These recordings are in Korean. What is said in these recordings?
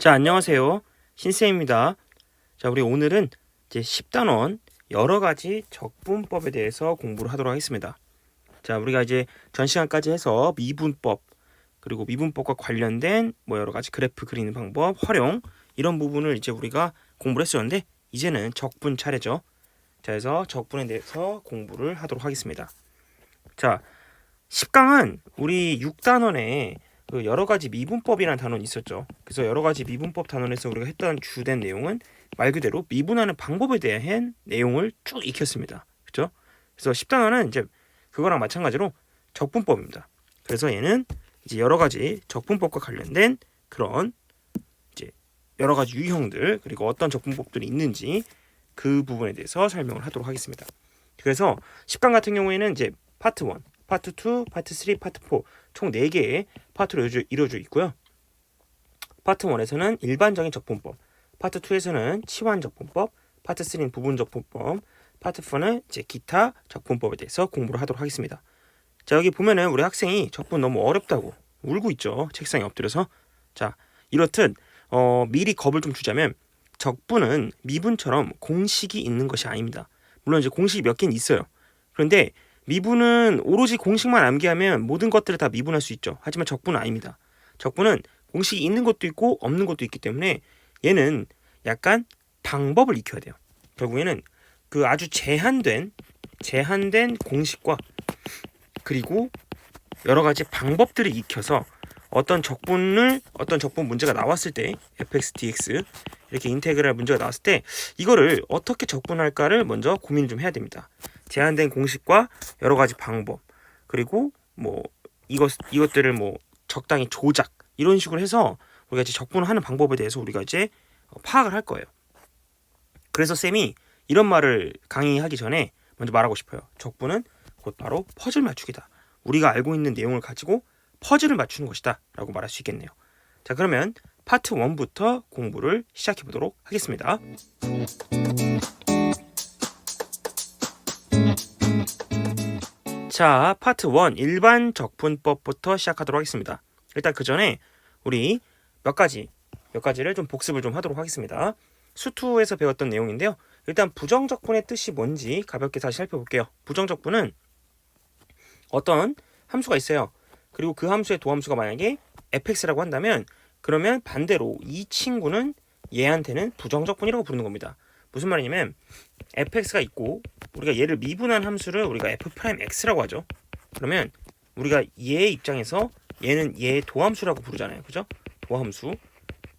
자, 안녕하세요. 신쌤입니다. 자, 우리 오늘은 이제 10단원 여러 가지 적분법에 대해서 공부를 하도록 하겠습니다. 자, 우리가 이제 전 시간까지 해서 미분법, 그리고 미분법과 관련된 여러 가지 그래프 그리는 방법, 활용, 이런 부분을 이제 우리가 공부를 했었는데, 이제는 적분 차례죠. 자, 그래서 적분에 대해서 공부를 하도록 하겠습니다. 자, 10강은 우리 6단원에 그 여러 가지 미분법이라는 단원이 있었죠. 그래서 여러 가지 미분법 단원에서 우리가 했던 주된 내용은 말 그대로 미분하는 방법에 대한 내용을 쭉 익혔습니다. 그렇죠? 그래서 10단원은 이제 그거랑 마찬가지로 적분법입니다. 그래서 얘는 이제 여러 가지 적분법과 관련된 그런 이제 여러 가지 유형들, 그리고 어떤 적분법들이 있는지 그 부분에 대해서 설명을 하도록 하겠습니다. 그래서 10강 같은 경우에는 이제 파트 1, 파트 2, 파트 3, 파트 4 총 4개의 파트로 이루어져 있고요. 파트 1에서는 일반적인 적분법, 파트 2에서는 치환 적분법, 파트 3는 부분 적분법, 파트 4는 이제 기타 적분법에 대해서 공부를 하도록 하겠습니다. 자, 여기 보면은 우리 학생이 적분 너무 어렵다고 울고 있죠. 책상에 엎드려서. 자, 이렇듯 미리 겁을 좀 주자면 적분은 미분처럼 공식이 있는 것이 아닙니다. 물론 이제 공식이 몇 개는 있어요. 그런데 미분은 오로지 공식만 암기하면 모든 것들을 다 미분할 수 있죠. 하지만 적분은 아닙니다. 적분은 공식이 있는 것도 있고 없는 것도 있기 때문에 얘는 약간 방법을 익혀야 돼요. 결국에는 그 아주 제한된 공식과 그리고 여러 가지 방법들을 익혀서 어떤 적분 문제가 나왔을 때 fx, dx 이렇게 인테그랄 문제가 나왔을 때 이거를 어떻게 적분할까를 먼저 고민 좀 해야 됩니다. 제한된 공식과 여러 가지 방법, 그리고 이것들을 적당히 조작, 이런 식으로 해서 우리가 이제 적분을 하는 방법에 대해서 우리가 이제 파악을 할 거예요. 그래서 쌤이 이런 말을 강의하기 전에 먼저 말하고 싶어요. 적분은 곧 바로 퍼즐 맞추기다. 우리가 알고 있는 내용을 가지고 퍼즐을 맞추는 것이다 라고 말할 수 있겠네요. 자, 그러면 파트 1부터 공부를 시작해 보도록 하겠습니다. 자, 파트 1 일반 적분법부터 시작하도록 하겠습니다. 일단 그 전에 우리 몇 가지를 좀 복습을 좀 하도록 하겠습니다. 수투에서 배웠던 내용인데요. 일단 부정적분의 뜻이 뭔지 가볍게 다시 살펴볼게요. 부정적분은 어떤 함수가 있어요. 그리고 그 함수의 도함수가 만약에 fx라고 한다면 그러면 반대로 이 친구는 얘한테는 부정적분이라고 부르는 겁니다. 무슨 말이냐면 fx가 있고 우리가 얘를 미분한 함수를 우리가 f'x라고 하죠. 그러면 우리가 얘의 입장에서 얘는 얘의 도함수라고 부르잖아요. 그죠? 도함수.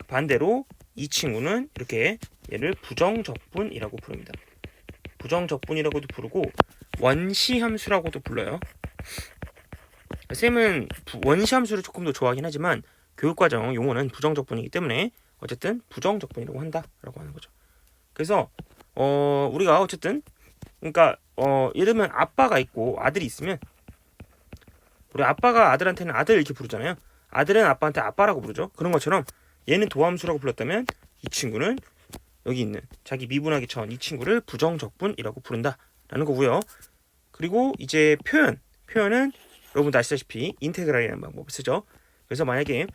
반대로 이 친구는 이렇게 얘를 부정적분이라고 부릅니다. 부정적분이라고도 부르고 원시함수라고도 불러요. 쌤은 원시함수를 조금 더 좋아하긴 하지만 교육과정 용어는 부정적분이기 때문에 어쨌든 부정적분이라고 한다라고 하는 거죠. 그래서 우리가 어쨌든 그러니까 예를 들면 아빠가 있고 아들이 있으면 우리 아빠가 아들한테는 아들 이렇게 부르잖아요. 아들은 아빠한테 아빠라고 부르죠. 그런 것처럼 얘는 도함수라고 불렀다면 이 친구는 여기 있는 자기 미분하기 전 이 친구를 부정적분이라고 부른다라는 거고요. 그리고 이제 표현은 여러분도 아시다시피 인테그랄이라는 방법을 쓰죠. 그래서 만약에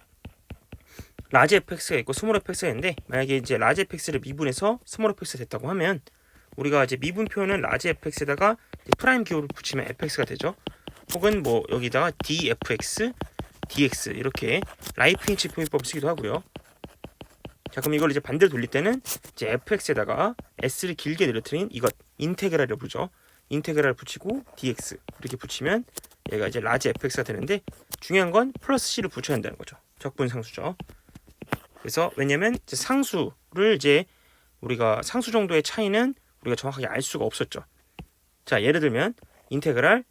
라지 fx가 있고 스몰 fx가 있는데 만약에 이제 라지 fx를 미분해서 스몰 fx가 됐다고 하면 우리가 이제 미분 표현은 라지 fx에다가 프라임 기호를 붙이면 fx가 되죠. 혹은 여기다가 dfx, dx 이렇게 라이프니츠 표현법을 쓰기도 하고요. 자, 그럼 이걸 이제 반대로 돌릴 때는 이제 fx에다가 s를 길게 늘어뜨린 이것 인테그랄을 부르죠. 인테그랄을 붙이고 dx 이렇게 붙이면 얘가 이제 라지 fx가 되는데 중요한 건 플러스 c를 붙여야 한다는 거죠. 적분상수죠. 그래서 왜냐면 이제 상수를 이제 우리가 상수 정도의 차이는 우리가 정확하게 알 수가 없었죠. 자, 예를 들면 인테그랄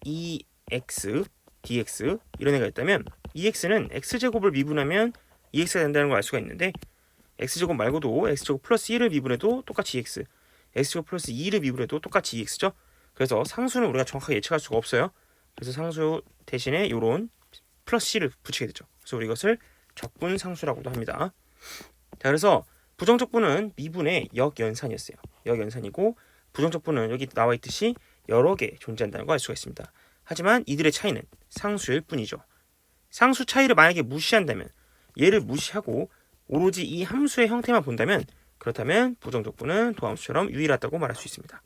ex, dx 이런 애가 있다면 ex는 x제곱을 미분하면 ex가 된다는 걸 알 수가 있는데 x제곱 말고도 x제곱 플러스 1을 미분해도 똑같이 ex, x제곱 플러스 2를 미분해도 똑같이 ex죠. 그래서 상수는 우리가 정확하게 예측할 수가 없어요. 그래서 상수 대신에 이런 플러스 c를 붙이게 되죠. 그래서 우리 이것을 적분상수라고도 합니다. 자, 그래서 부정적분은 미분의 역연산이었어요. 역연산이고 부정적분은 여기 나와 있듯이 여러 개 존재한다는 걸 알 수가 있습니다. 하지만 이들의 차이는 상수일 뿐이죠. 상수 차이를 만약에 무시한다면 얘를 무시하고 오로지 이 함수의 형태만 본다면 그렇다면 부정적분은 도함수처럼 유일하다고 말할 수 있습니다.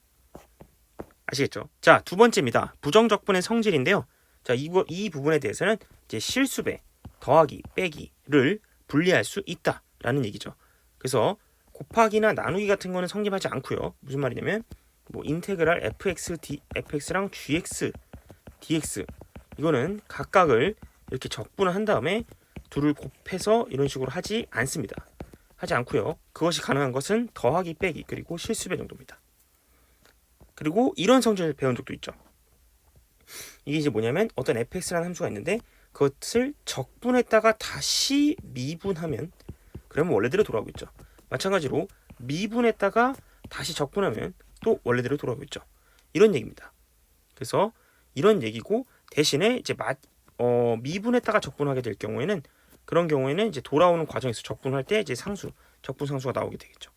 아시겠죠? 자, 두 번째입니다. 부정적분의 성질인데요. 자, 이 부분에 대해서는 이제 실수배, 더하기, 빼기를 분리할 수 있다라는 얘기죠. 그래서 곱하기나 나누기 같은 거는 성립하지 않고요. 무슨 말이냐면 뭐 인테그랄 fx랑 gx, dx 이거는 각각을 이렇게 적분을 한 다음에 둘을 곱해서 이런 식으로 하지 않습니다. 하지 않고요. 그것이 가능한 것은 더하기, 빼기 그리고 실수배 정도입니다. 그리고 이런 성질을 배운 적도 있죠. 이게 이제 뭐냐면 어떤 fx라는 함수가 있는데 그것을 적분했다가 다시 미분하면 그러면 원래대로 돌아오고 있죠. 마찬가지로 미분했다가 다시 적분하면 또 원래대로 돌아오고 있죠. 이런 얘기입니다. 그래서 이런 얘기고 대신에 이제 미분했다가 적분하게 될 경우에는 그런 경우에는 이제 돌아오는 과정에서 적분할 때 이제 적분 상수가 나오게 되겠죠.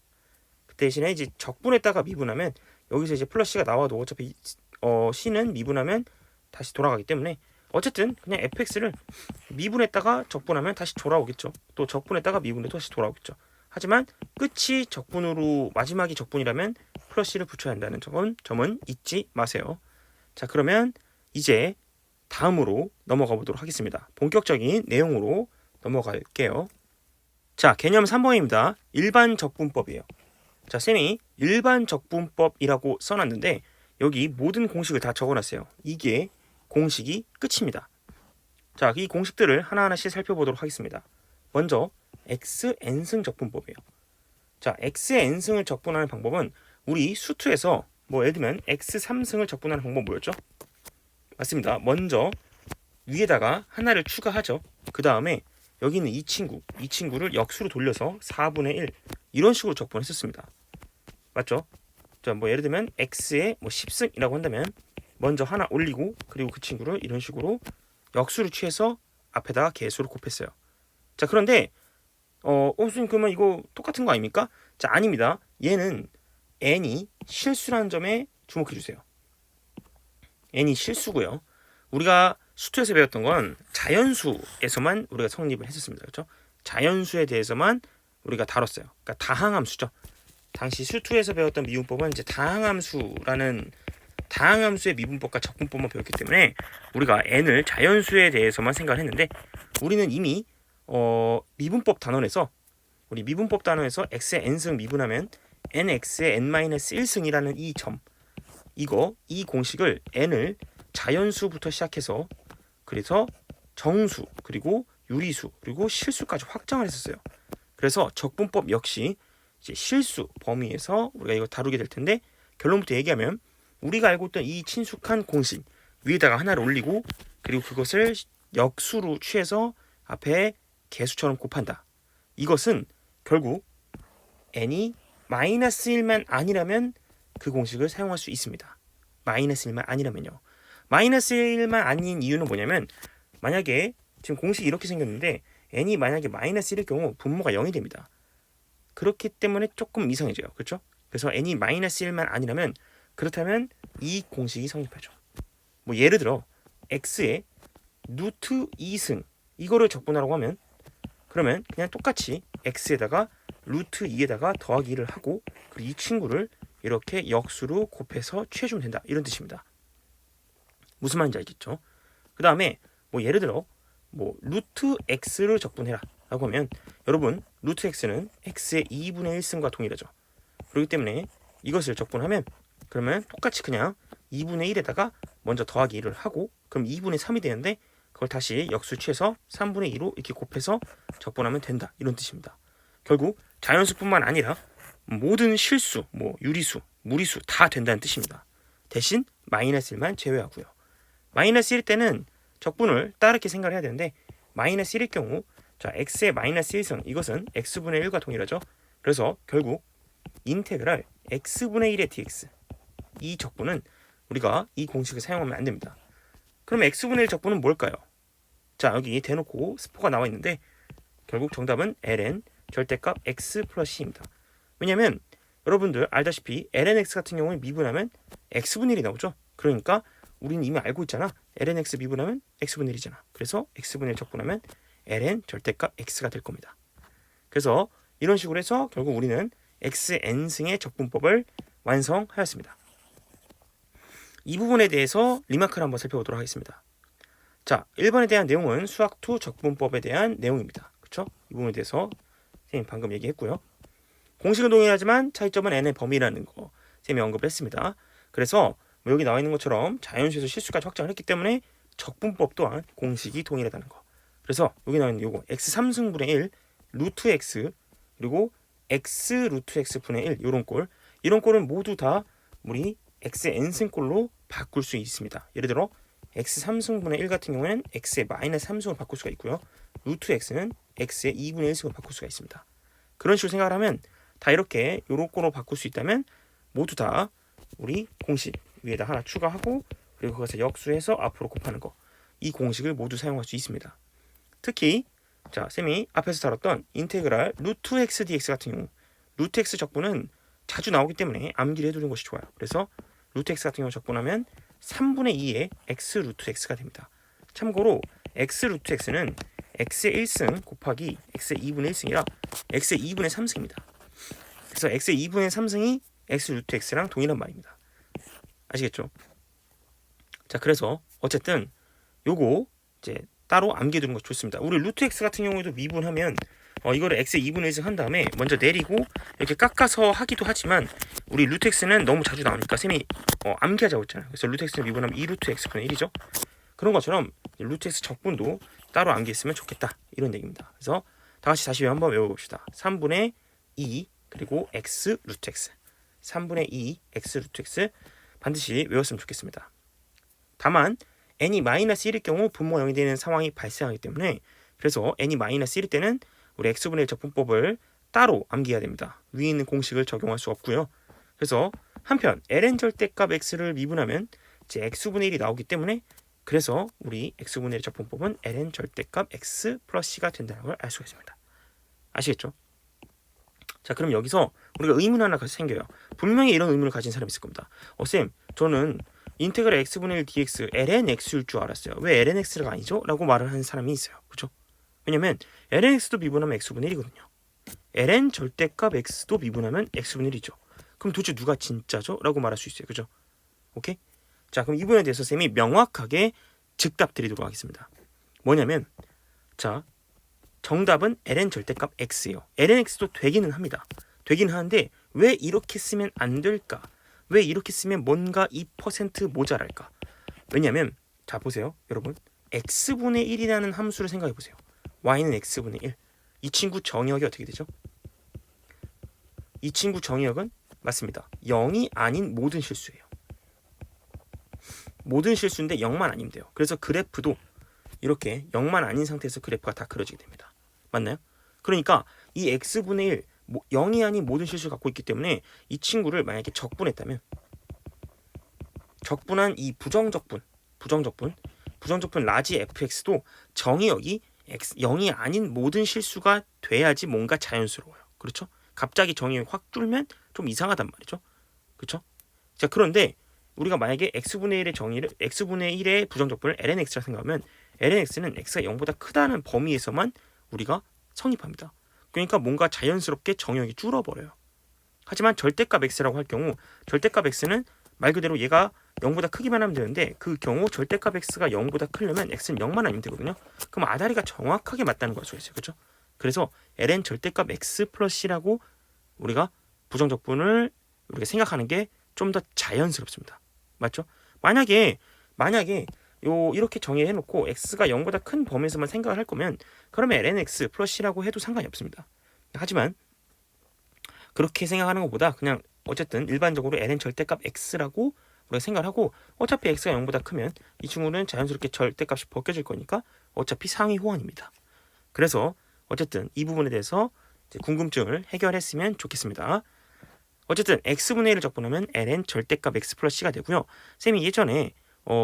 그 대신에 이제 적분했다가 미분하면 여기서 이제 플러스 C가 나와도 어차피 C는 미분하면 다시 돌아가기 때문에 어쨌든 그냥 fx를 미분했다가 적분하면 다시 돌아오겠죠. 또 적분했다가 미분해도 다시 돌아오겠죠. 하지만 끝이 적분으로 마지막이 적분이라면 플러스 C를 붙여야 한다는 점은 잊지 마세요. 자, 그러면 이제 다음으로 넘어가 보도록 하겠습니다. 본격적인 내용으로 넘어갈게요. 자, 개념 3번입니다. 일반 적분법이에요. 자, 쌤이 일반 적분법이라고 써놨는데 여기 모든 공식을 다 적어놨어요. 이게 공식이 끝입니다. 자, 이 공식들을 하나하나씩 살펴보도록 하겠습니다. 먼저 xn승 적분법이에요. 자, x의 n승을 적분하는 방법은 우리 수투에서 뭐 예를 들면 x3승을 적분하는 방법 뭐였죠? 맞습니다. 먼저 위에다가 하나를 추가하죠. 그 다음에 여기 있는 이 친구를 역수로 돌려서 4분의 1 이런 식으로 적분했었습니다. 맞죠? 자, 뭐 예를 들면 x의 뭐 10승이라고 한다면 먼저 하나 올리고 그리고 그 친구를 이런 식으로 역수를 취해서 앞에다가 개수를 곱했어요. 자, 그런데 선생님 그러면 이거 똑같은 거 아닙니까? 자, 아닙니다. 얘는 n이 실수라는 점에 주목해 주세요. n이 실수고요. 우리가 수투에서 배웠던 건 자연수에서만 우리가 성립을 했었습니다. 그렇죠? 자연수에 대해서만 우리가 다뤘어요. 그러니까 다항함수죠. 당시 수투에서 배웠던 미분법은 이제 다항함수의 미분법과 적분법만 배웠기 때문에 우리가 n을 자연수에 대해서만 생각을 했는데 우리는 이미 미분법 단원에서 x의 n승 미분하면 nx의 n-1승이라는 이 공식을 n을 자연수부터 시작해서 그래서 정수 그리고 유리수 그리고 실수까지 확장을 했었어요. 그래서 적분법 역시 이제 실수 범위에서 우리가 이거 다루게 될 텐데 결론부터 얘기하면 우리가 알고 있던 이 친숙한 공식 위에다가 하나를 올리고 그리고 그것을 역수로 취해서 앞에 개수처럼 곱한다. 이것은 결국 n이 -1만 아니라면 그 공식을 사용할 수 있습니다. -1만 아니라면요. -1만 아닌 이유는 뭐냐면 만약에 지금 공식이 이렇게 생겼는데 n이 만약에 -1일 경우 분모가 0이 됩니다. 그렇기 때문에 조금 이상해져요. 그렇죠? 그래서 n이 -1만 아니라면 그렇다면 이 공식이 성립하죠. 뭐 예를 들어 x의 루트 2승 이거를 적분하라고 하면 그러면 그냥 똑같이 x에다가 루트 2에다가 더하기 1을 하고 그리고 이 친구를 이렇게 역수로 곱해서 취해주면 된다. 이런 뜻입니다. 무슨 말인지 알겠죠? 그 다음에 뭐 예를 들어 뭐 루트 x를 적분해라 라고 하면 여러분 루트 x는 x의 2분의 1승과 동일하죠. 그렇기 때문에 이것을 적분하면 그러면 똑같이 그냥 2분의 1에다가 먼저 더하기 1을 하고 그럼 2분의 3이 되는데 그걸 다시 역수 취해서 3분의 2로 이렇게 곱해서 적분하면 된다. 이런 뜻입니다. 결국 자연수뿐만 아니라 모든 실수, 뭐 유리수, 무리수 다 된다는 뜻입니다. 대신 -1만 제외하고요. -1일 때는 적분을 따르게 생각을 해야 되는데 -1일 경우 자 x의 -1승 이것은 x분의 1과 동일하죠. 그래서 결국 인테그랄 x분의 1의 dx 이 적분은 우리가 이 공식을 사용하면 안 됩니다. 그럼 x분의 1 적분은 뭘까요? 자 여기 대놓고 스포가 나와 있는데 결국 정답은 ln 절대값 x 플러스 c입니다. 왜냐하면 여러분들 알다시피 lnx 같은 경우에 미분하면 x분의 1이 나오죠. 그러니까 우리는 이미 알고 있잖아. lnx 미분하면 x분의 1이잖아. 그래서 x분의 1 적분하면 ln 절대값 x가 될 겁니다. 그래서 이런 식으로 해서 결국 우리는 xn승의 적분법을 완성하였습니다. 이 부분에 대해서 리마크를 한번 살펴보도록 하겠습니다. 자, 1번에 대한 내용은 수학2 적분법에 대한 내용입니다. 그렇죠? 이 부분에 대해서 선생님 방금 얘기했고요. 공식은 동일하지만 차이점은 n의 범위라는 거 선생님이 언급을 했습니다. 그래서 여기 나와 있는 것처럼 자연수에서 실수까지 확정을 했기 때문에 적분법 또한 공식이 동일하다는 거. 그래서 여기 나와 있는 요거 x 3승분의 1 루트 x 그리고 x 루트 x 분의 1 이런 꼴은 모두 다 우리 x n승꼴로 바꿀 수 있습니다. 예를 들어 x 3승분의 1 같은 경우에는 x의 마이너스 3승으로 바꿀 수가 있고요. 루트 x는 x의 2분의 1승으로 바꿀 수가 있습니다. 그런 식으로 생각을 하면 다 이렇게 요런 꼴로 바꿀 수 있다면 모두 다 우리 공식 위에다 하나 추가하고 그리고 그것을 역수해서 앞으로 곱하는 거. 이 공식을 모두 사용할 수 있습니다. 특히 자, 쌤이 앞에서 다뤘던 인테그랄 루트 x dx 같은 경우 루트 x 적분은 자주 나오기 때문에 암기를 해두는 것이 좋아요. 그래서 루트 x 같은 경우 적분하면 3분의 2의 x 루트 x가 됩니다. 참고로 x 루트 x는 x의 1승 곱하기 x의 2분의 1승이라 x의 2분의 3승입니다. 그래서 x의 2분의 3승이 x 루트 x랑 동일한 말입니다. 아시겠죠? 자, 그래서 어쨌든 요거 이제 따로 암기해두는 것이 좋습니다. 우리 루트 x 같은 경우에도 미분하면 이거를 x의 2분의 1승 한 다음에 먼저 내리고 이렇게 깎아서 하기도 하지만 우리 루트 x는 너무 자주 나오니까 쌤이 암기하자고 했잖아요. 그래서 루트 x를 미분하면 2루트 x분의 1이죠. 그런 것처럼 루트 x 적분도 따로 암기했으면 좋겠다 이런 얘기입니다. 그래서 다시 한번 외워봅시다. 3분의 2 그리고 x 루트 x 3분의 2 x 루트 x 반드시 외웠으면 좋겠습니다. 다만 n이 마이너스 1일 경우 분모 0이 되는 상황이 발생하기 때문에 그래서 n이 마이너스 1일 때는 우리 x분의 1 적분법을 따로 암기해야 됩니다. 위에 있는 공식을 적용할 수 없고요. 그래서 한편 ln 절대값 x를 미분하면 이제 x분의 1이 나오기 때문에 그래서 우리 x분의 1 적분법은 ln 절대값 x 플러스 c가 된다는 걸 알 수가 있습니다. 아시겠죠? 자, 그럼 여기서 우리가 의문 하나 생겨요. 분명히 이런 의문을 가진 사람이 있을 겁니다. 쌤, 저는 인테그랄 x분의 1 dx ln x일 줄 알았어요. 왜 ln x가 아니죠? 라고 말을 하는 사람이 있어요. 그죠? 왜냐면 ln x도 미분하면 x분의 1이거든요. ln 절대값 x도 미분하면 x분의 1이죠. 그럼 도대체 누가 진짜죠? 라고 말할 수 있어요. 그죠? 오케이? 자, 그럼 이 부분에 대해서 쌤이 명확하게 즉답 드리도록 하겠습니다. 뭐냐면 자, 정답은 ln 절대값 x예요. ln x도 되기는 합니다. 되긴 하는데 왜 이렇게 쓰면 안 될까? 왜 이렇게 쓰면 뭔가 2% 모자랄까? 왜냐면 자, 보세요. 여러분. x분의 1이라는 함수를 생각해 보세요. y는 x분의 1. 이 친구 정의역이 어떻게 되죠? 이 친구 정의역은 맞습니다. 0이 아닌 모든 실수예요. 모든 실수인데 0만 아니면 돼요. 그래서 그래프도 이렇게 0만 아닌 상태에서 그래프가 다 그려지게 됩니다. 맞나요? 그러니까 이 x분의 1, 0이 아닌 모든 실수를 갖고 있기 때문에 이 친구를 만약에 적분했다면 적분한 이 부정적분 라지 fx도 정의역이 0이 아닌 모든 실수가 돼야지 뭔가 자연스러워요. 그렇죠? 갑자기 정의역이 확 줄면 좀 이상하단 말이죠. 그렇죠? 자, 그런데 우리가 만약에 x분의 1의 정의를 x분의 1의 부정적분을 lnx라 생각하면 lnx는 x가 0보다 크다는 범위에서만 우리가 성립합니다. 그러니까 뭔가 자연스럽게 정의역이 줄어버려요. 하지만 절대값 x라고 할 경우 절대값 x는 말 그대로 얘가 0보다 크기만 하면 되는데 그 경우 절대값 x가 0보다 크려면 x는 0만 아니면 되거든요. 그럼 아다리가 정확하게 맞다는 걸 알 수가 있어요. 그렇죠? 그래서 ln 절대값 x 플러스 c라고 우리가 부정적분을 우리가 생각하는 게 좀 더 자연스럽습니다. 맞죠? 만약에 이렇게 정의해 놓고 x가 0보다 큰 범위에서만 생각을 할 거면 그러면 lnx 플러스 c라고 해도 상관이 없습니다. 하지만 그렇게 생각하는 것보다 그냥 어쨌든 일반적으로 ln 절대값 x라고 우리가 생각을 하고 어차피 x가 0보다 크면 이 친구는 자연스럽게 절대값이 벗겨질 거니까 어차피 상위 호환입니다. 그래서 어쨌든 이 부분에 대해서 이제 궁금증을 해결했으면 좋겠습니다. 어쨌든 x분의 1을 적분하면 ln 절대값 x 플러스 c가 되고요. 쌤이 예전에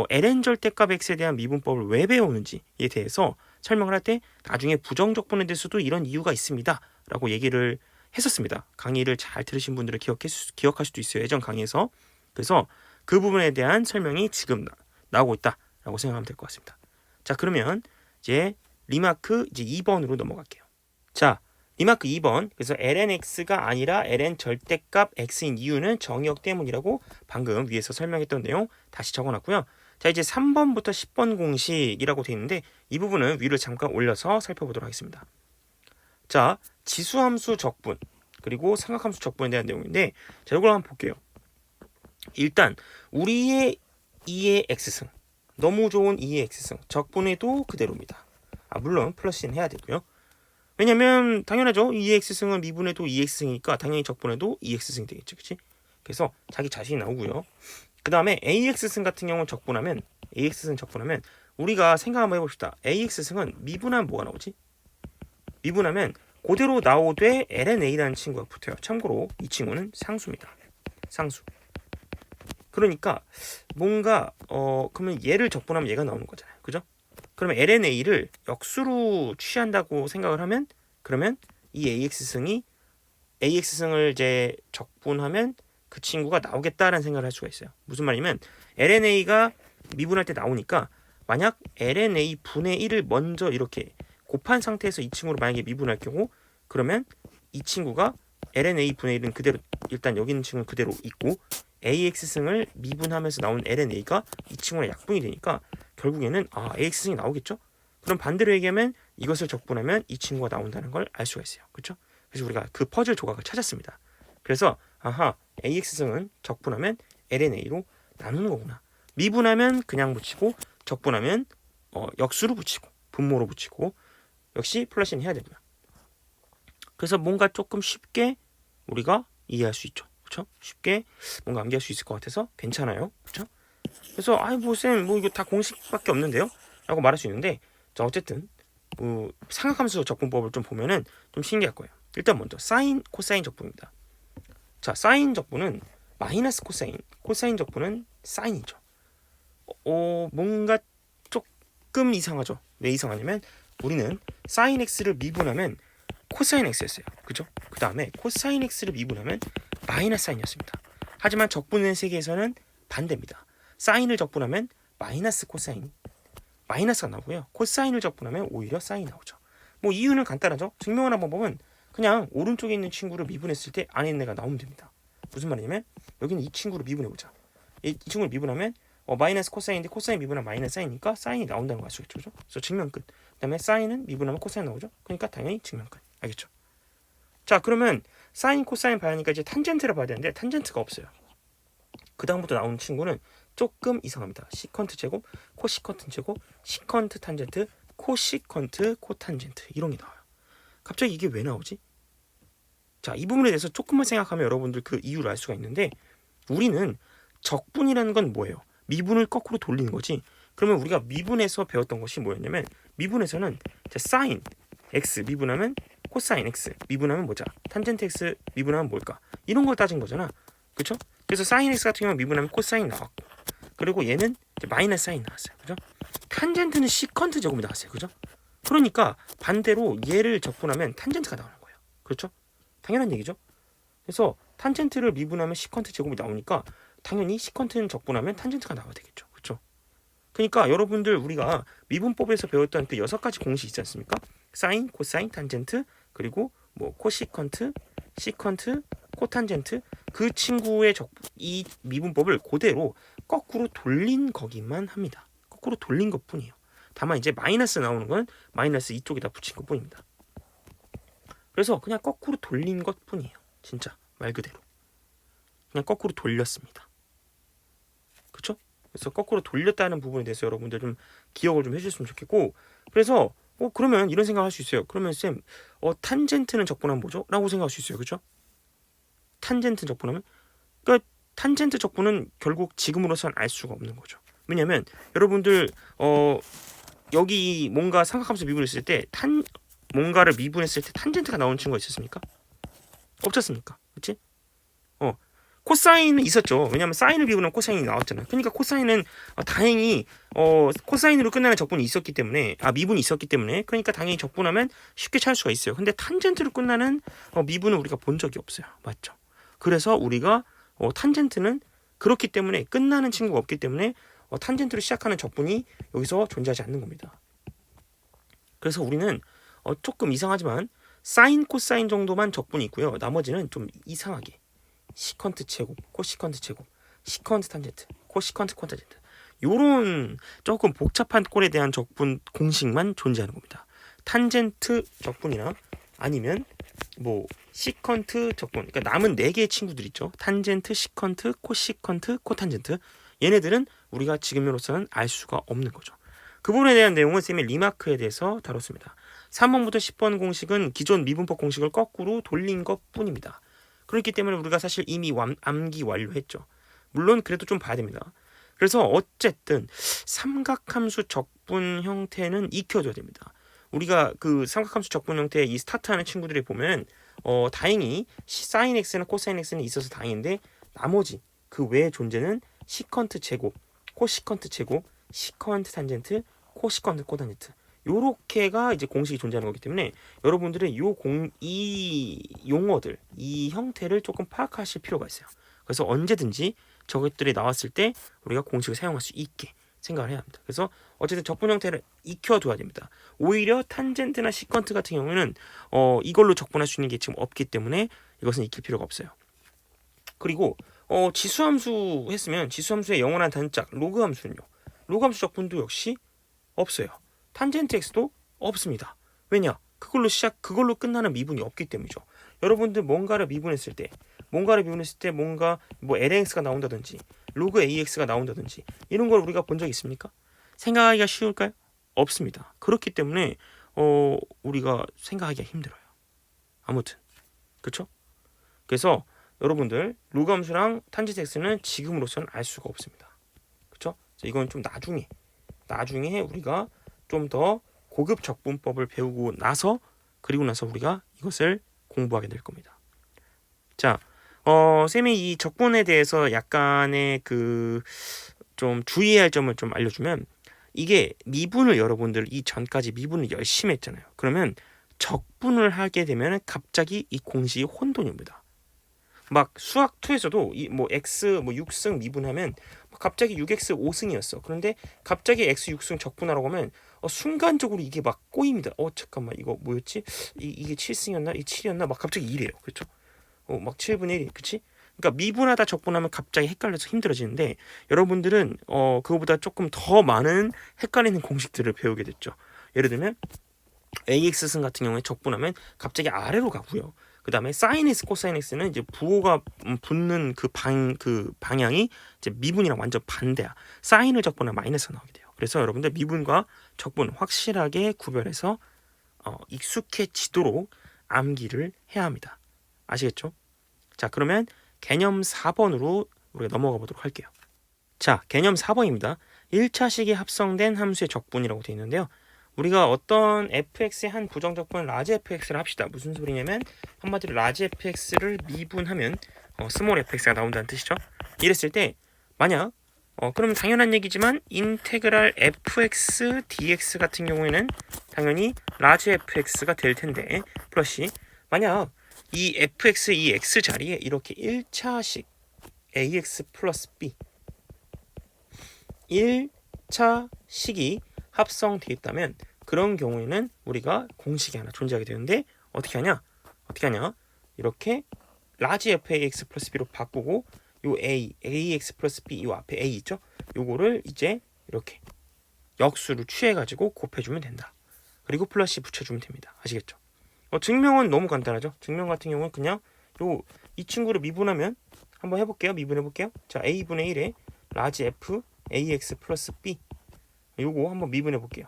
ln 절대값 x에 대한 미분법을 왜 배우는지에 대해서 설명을 할 때 나중에 부정적분에 대해서도 이런 이유가 있습니다. 라고 얘기를 했었습니다. 강의를 잘 들으신 분들은 기억할 수도 있어요. 예전 강의에서. 그래서 그 부분에 대한 설명이 지금 나오고 있다라고 생각하면 될 것 같습니다. 자, 그러면 이제 리마크 이제 2번으로 넘어갈게요. 자, 리마크 2번. 그래서 lnx가 아니라 ln 절대값 x인 이유는 정의역 때문이라고 방금 위에서 설명했던 내용 다시 적어놨고요. 자, 이제 3번부터 10번 공식이라고 되어 있는데 이 부분은 위로 잠깐 올려서 살펴보도록 하겠습니다. 자, 지수함수 적분 그리고 삼각함수 적분에 대한 내용인데 자, 이걸 한번 볼게요. 일단 우리의 2의 x승, 너무 좋은 2의 x승 적분에도 그대로입니다. 물론 플러스는 해야 되고요. 왜냐면 당연하죠. 2의 x승은 미분해도 2의 x승이니까 당연히 적분해도 2의 x승이 되겠죠. 그치? 그래서 자기 자신이 나오고요. 그 다음에 ax승 같은 경우는 적분하면 ax승 적분하면 우리가 생각 한번 해봅시다. ax승은 미분하면 뭐가 나오지? 미분하면 그대로 나오되 lna라는 친구가 붙어요. 참고로 이 친구는 상수입니다. 상수. 그러니까 뭔가 그러면 얘를 적분하면 얘가 나오는 거잖아요. 그죠? 그러면 lna를 역수로 취한다고 생각을 하면 그러면 이 ax승을 이제 적분하면 그 친구가 나오겠다라는 생각을 할 수가 있어요. 무슨 말이면 lna가 미분할 때 나오니까 만약 lna 분의 1을 먼저 이렇게 곱한 상태에서 이 친구를 만약에 미분할 경우 그러면 이 친구가 lna 분의 1은 그대로 일단 여기 있는 친구는 그대로 있고 ax승을 미분하면서 나온 lna가 이 친구랑 약분이 되니까 결국에는 ax승이 나오겠죠? 그럼 반대로 얘기하면 이것을 적분하면 이 친구가 나온다는 걸 알 수가 있어요. 그렇죠? 그래서 우리가 그 퍼즐 조각을 찾았습니다. 그래서 ax승은 적분하면 lna로 나누는 거구나. 미분하면 그냥 붙이고 적분하면 역수로 붙이고 분모로 붙이고 역시 플러스는 해야 되고요. 그래서 뭔가 조금 쉽게 우리가 이해할 수 있죠. 그렇죠? 쉽게 뭔가 암기할 수 있을 것 같아서 괜찮아요. 그렇죠? 그래서 쌤 이거 다 공식밖에 없는데요? 라고 말할 수 있는데 자, 어쨌든 삼각함수 적분법을 좀 보면은 좀 신기할 거예요. 일단 먼저 사인, 코사인 적분입니다. 자, 사인 적분은 마이너스 코사인, 코사인 적분은 사인이죠. 뭔가 조금 이상하죠. 왜 이상하냐면 우리는 사인 x를 미분하면 코사인 x였어요. 그죠? 그 다음에 코사인 x를 미분하면 마이너스 사인이었습니다. 하지만 적분의 세계에서는 반대입니다. 사인을 적분하면 마이너스 코사인, 마이너스가 나오고요. 코사인을 적분하면 오히려 사인이 나오죠. 뭐 이유는 간단하죠. 증명하는 방법은 그냥 오른쪽에 있는 친구를 미분했을 때 안에 있는 애가 나오면 됩니다. 무슨 말이냐면 여기는 이 친구를 미분해보자. 이 친구를 미분하면 마이너스 코사인인데 코사인 미분하면 마이너스 사인이니까 사인이 나온다는 거 아시겠죠? 그죠? 그래서 증명 끝. 그 다음에 사인은 미분하면 코사인 나오죠? 그러니까 당연히 증명 끝. 알겠죠? 자, 그러면 사인, 코사인 봐야 하니까 이제 탄젠트를 봐야 되는데 탄젠트가 없어요. 그 다음부터 나오는 친구는 조금 이상합니다. 시컨트 제곱, 코시컨트 제곱, 시컨트 탄젠트, 코시컨트 코탄젠트 이런 게 나와요. 갑자기 이게 왜 나오지? 자, 이 부분에 대해서 조금만 생각하면 여러분들 그 이유를 알 수가 있는데 우리는 적분이라는 건 뭐예요? 미분을 거꾸로 돌리는 거지. 그러면 우리가 미분에서 배웠던 것이 뭐였냐면 미분에서는 사인 x 미분하면 코사인 x 미분하면 뭐자? 탄젠트 x 미분하면 뭘까? 이런 걸 따진 거잖아. 그렇죠? 그래서 사인 x 같은 경우는 미분하면 코사인 나왔고 그리고 얘는 마이너스 사인 나왔어요. 그죠? 탄젠트는 시컨트 제곱이 나왔어요. 그죠? 그러니까 반대로 얘를 적분하면 탄젠트가 나오는 거예요. 그렇죠? 당연한 얘기죠. 그래서 탄젠트를 미분하면 시컨트 제곱이 나오니까 당연히 시컨트는 적분하면 탄젠트가 나와야 되겠죠. 그렇죠? 그러니까 여러분들 우리가 미분법에서 배웠던 그 6가지 공식 있지 않습니까? 사인, 코사인, 탄젠트, 그리고 뭐 코시컨트, 시컨트, 코탄젠트 그 친구의 이 미분법을 그대로 거꾸로 돌린 거기만 합니다. 거꾸로 돌린 것뿐이에요. 다만 이제 마이너스 나오는 건 마이너스 이쪽에다 붙인 것뿐입니다. 그래서 그냥 거꾸로 돌린 것뿐이에요. 진짜 말 그대로 그냥 거꾸로 돌렸습니다. 그렇죠? 그래서 거꾸로 돌렸다는 부분에 대해서 여러분들 좀 기억을 좀 해주셨으면 좋겠고 그래서 그러면 이런 생각할 수 있어요. 그러면 쌤 탄젠트는 적분하면 뭐죠? 라고 생각할 수 있어요. 그렇죠? 탄젠트 적분하면 그러니까 탄젠트 적분은 결국 지금으로선 알 수가 없는 거죠. 왜냐면 여러분들 여기 뭔가 삼각함수 미분했을 때 뭔가를 미분했을 때 탄젠트가 나오는 친구가 있었습니까? 없었습니까? 그렇지? 코사인은 있었죠. 왜냐하면 사인을 미분하면 코사인이 나왔잖아요. 그러니까 코사인은 다행히 코사인으로 끝나는 적분이 있었기 때문에 미분이 있었기 때문에 그러니까 당연히 적분하면 쉽게 찾을 수가 있어요. 근데 탄젠트로 끝나는 미분은 우리가 본 적이 없어요. 맞죠? 그래서 우리가 탄젠트는 그렇기 때문에 끝나는 친구가 없기 때문에 탄젠트로 시작하는 적분이 여기서 존재하지 않는 겁니다. 그래서 우리는 조금 이상하지만 사인 코사인 정도만 적분이 있고요. 나머지는 좀 이상하게 시컨트 제곱, 코시컨트 제곱, 시컨트 탄젠트, 코시컨트 코탄젠트 요런 조금 복잡한 꼴에 대한 적분 공식만 존재하는 겁니다. 탄젠트 적분이나 아니면 뭐 시컨트 적분, 그러니까 남은 4개의 친구들 있죠. 탄젠트, 시컨트, 코시컨트, 코탄젠트. 얘네들은 우리가 지금으로서는 알 수가 없는 거죠. 그 부분에 대한 내용은 쌤이 리마크에 대해서 다뤘습니다. 3번부터 10번 공식은 기존 미분법 공식을 거꾸로 돌린 것뿐입니다. 그렇기 때문에 우리가 사실 이미 암기 완료했죠. 물론 그래도 좀 봐야 됩니다. 그래서 어쨌든 삼각함수 적분 형태는 익혀줘야 됩니다. 우리가 그 삼각함수 적분 형태의 이 스타트하는 친구들이 보면 다행히 사인 x나 코사인 x는 있어서 다행인데 나머지 그 외의 존재는 시컨트 제곱, 코시컨트 제곱, 시컨트 탄젠트, 코시컨트 코탄젠트 요렇게가 이제 공식이 존재하는 거기 때문에 여러분들은 이 용어들, 이 형태를 조금 파악하실 필요가 있어요. 그래서 언제든지 저것들이 나왔을 때 우리가 공식을 사용할 수 있게 생각을 해야 합니다. 그래서 어쨌든 적분 형태를 익혀둬야 됩니다. 오히려 탄젠트나 시컨트 같은 경우에는 이걸로 적분할 수 있는 게 지금 없기 때문에 이것은 익힐 필요가 없어요. 그리고 지수함수 했으면 지수함수의 영원한 단짝 로그 함수는요. 로그 함수 적분도 역시 없어요. 탄젠트 x도 없습니다. 왜냐? 그걸로 끝나는 미분이 없기 때문이죠. 여러분들 뭔가를 미분했을 때 뭔가 뭐 lnx가 나온다든지 로그 ax가 나온다든지 이런 걸 우리가 본 적 있습니까? 생각하기가 쉬울까요? 없습니다. 그렇기 때문에 우리가 생각하기가 힘들어요. 아무튼 그렇죠? 그래서 여러분들 로그 함수랑 탄젠트 x는 지금으로서는 알 수가 없습니다. 그렇죠? 이건 좀 나중에 우리가 좀 더 고급 적분법을 배우고 나서 그리고 나서 우리가 이것을 공부하게 될 겁니다. 자, 쌤이 이 적분에 대해서 약간의 그 좀 주의해야 할 점을 좀 알려주면 이게 미분을 여러분들 이 전까지 미분을 열심히 했잖아요. 그러면 적분을 하게 되면 갑자기 이 공식이 혼돈이 옵니다. 막 수학 2에서도 이 뭐 x 뭐 6승 미분하면 갑자기 6x 5승이었어. 그런데 갑자기 x 6승 적분하라고 하면 순간적으로 이게 막 꼬입니다. 잠깐만 이거 뭐였지? 이게 7승이었나? 이게 7이었나? 막 갑자기 이래요. 그렇죠? 막 7분의 1이 그치? 그러니까 미분하다 적분하면 갑자기 헷갈려서 힘들어지는데 여러분들은 그거보다 조금 더 많은 헷갈리는 공식들을 배우게 됐죠. 예를 들면 AX승 같은 경우에 적분하면 갑자기 아래로 가고요. 그 다음에 사인 x, 코사인 x는 이제 부호가 붙는 그 방향이 이제 미분이랑 완전 반대야. 사인을 적분하면 마이너스가 나오게 돼요. 그래서 여러분들 미분과 적분 확실하게 구별해서 익숙해지도록 암기를 해야 합니다. 아시겠죠? 자, 그러면 개념 4번으로 우리가 넘어가 보도록 할게요. 자, 개념 4번입니다. 1차식이 합성된 함수의 적분이라고 되어 있는데요. 우리가 어떤 fx의 한 부정적분 라지 fx를 합시다. 무슨 소리냐면 한마디로 라지 fx를 미분하면 스몰 fx가 나온다는 뜻이죠. 이랬을 때 만약 그럼 당연한 얘기지만 인테그랄 fx dx 같은 경우에는 당연히 라지 fx가 될 텐데 플러스 만약 이 fx 이 x 자리에 이렇게 1차식 ax 플러스 b 1차식이 합성되어 있다면 그런 경우에는 우리가 공식이 하나 존재하게 되는데 어떻게 하냐? 이렇게 라지 fax 플러스 b로 바꾸고 요 ax 플러스 b 요 앞에 a 있죠? 요거를 이제 이렇게 역수를 취해가지고 곱해주면 된다. 그리고 플러스 붙여주면 됩니다. 아시겠죠? 증명은 너무 간단하죠? 증명 같은 경우는 그냥 이 친구를 미분하면 한번 해볼게요. 미분해볼게요. 자, a분의 1에 라지 f ax 플러스 b 요거 한번 미분해볼게요.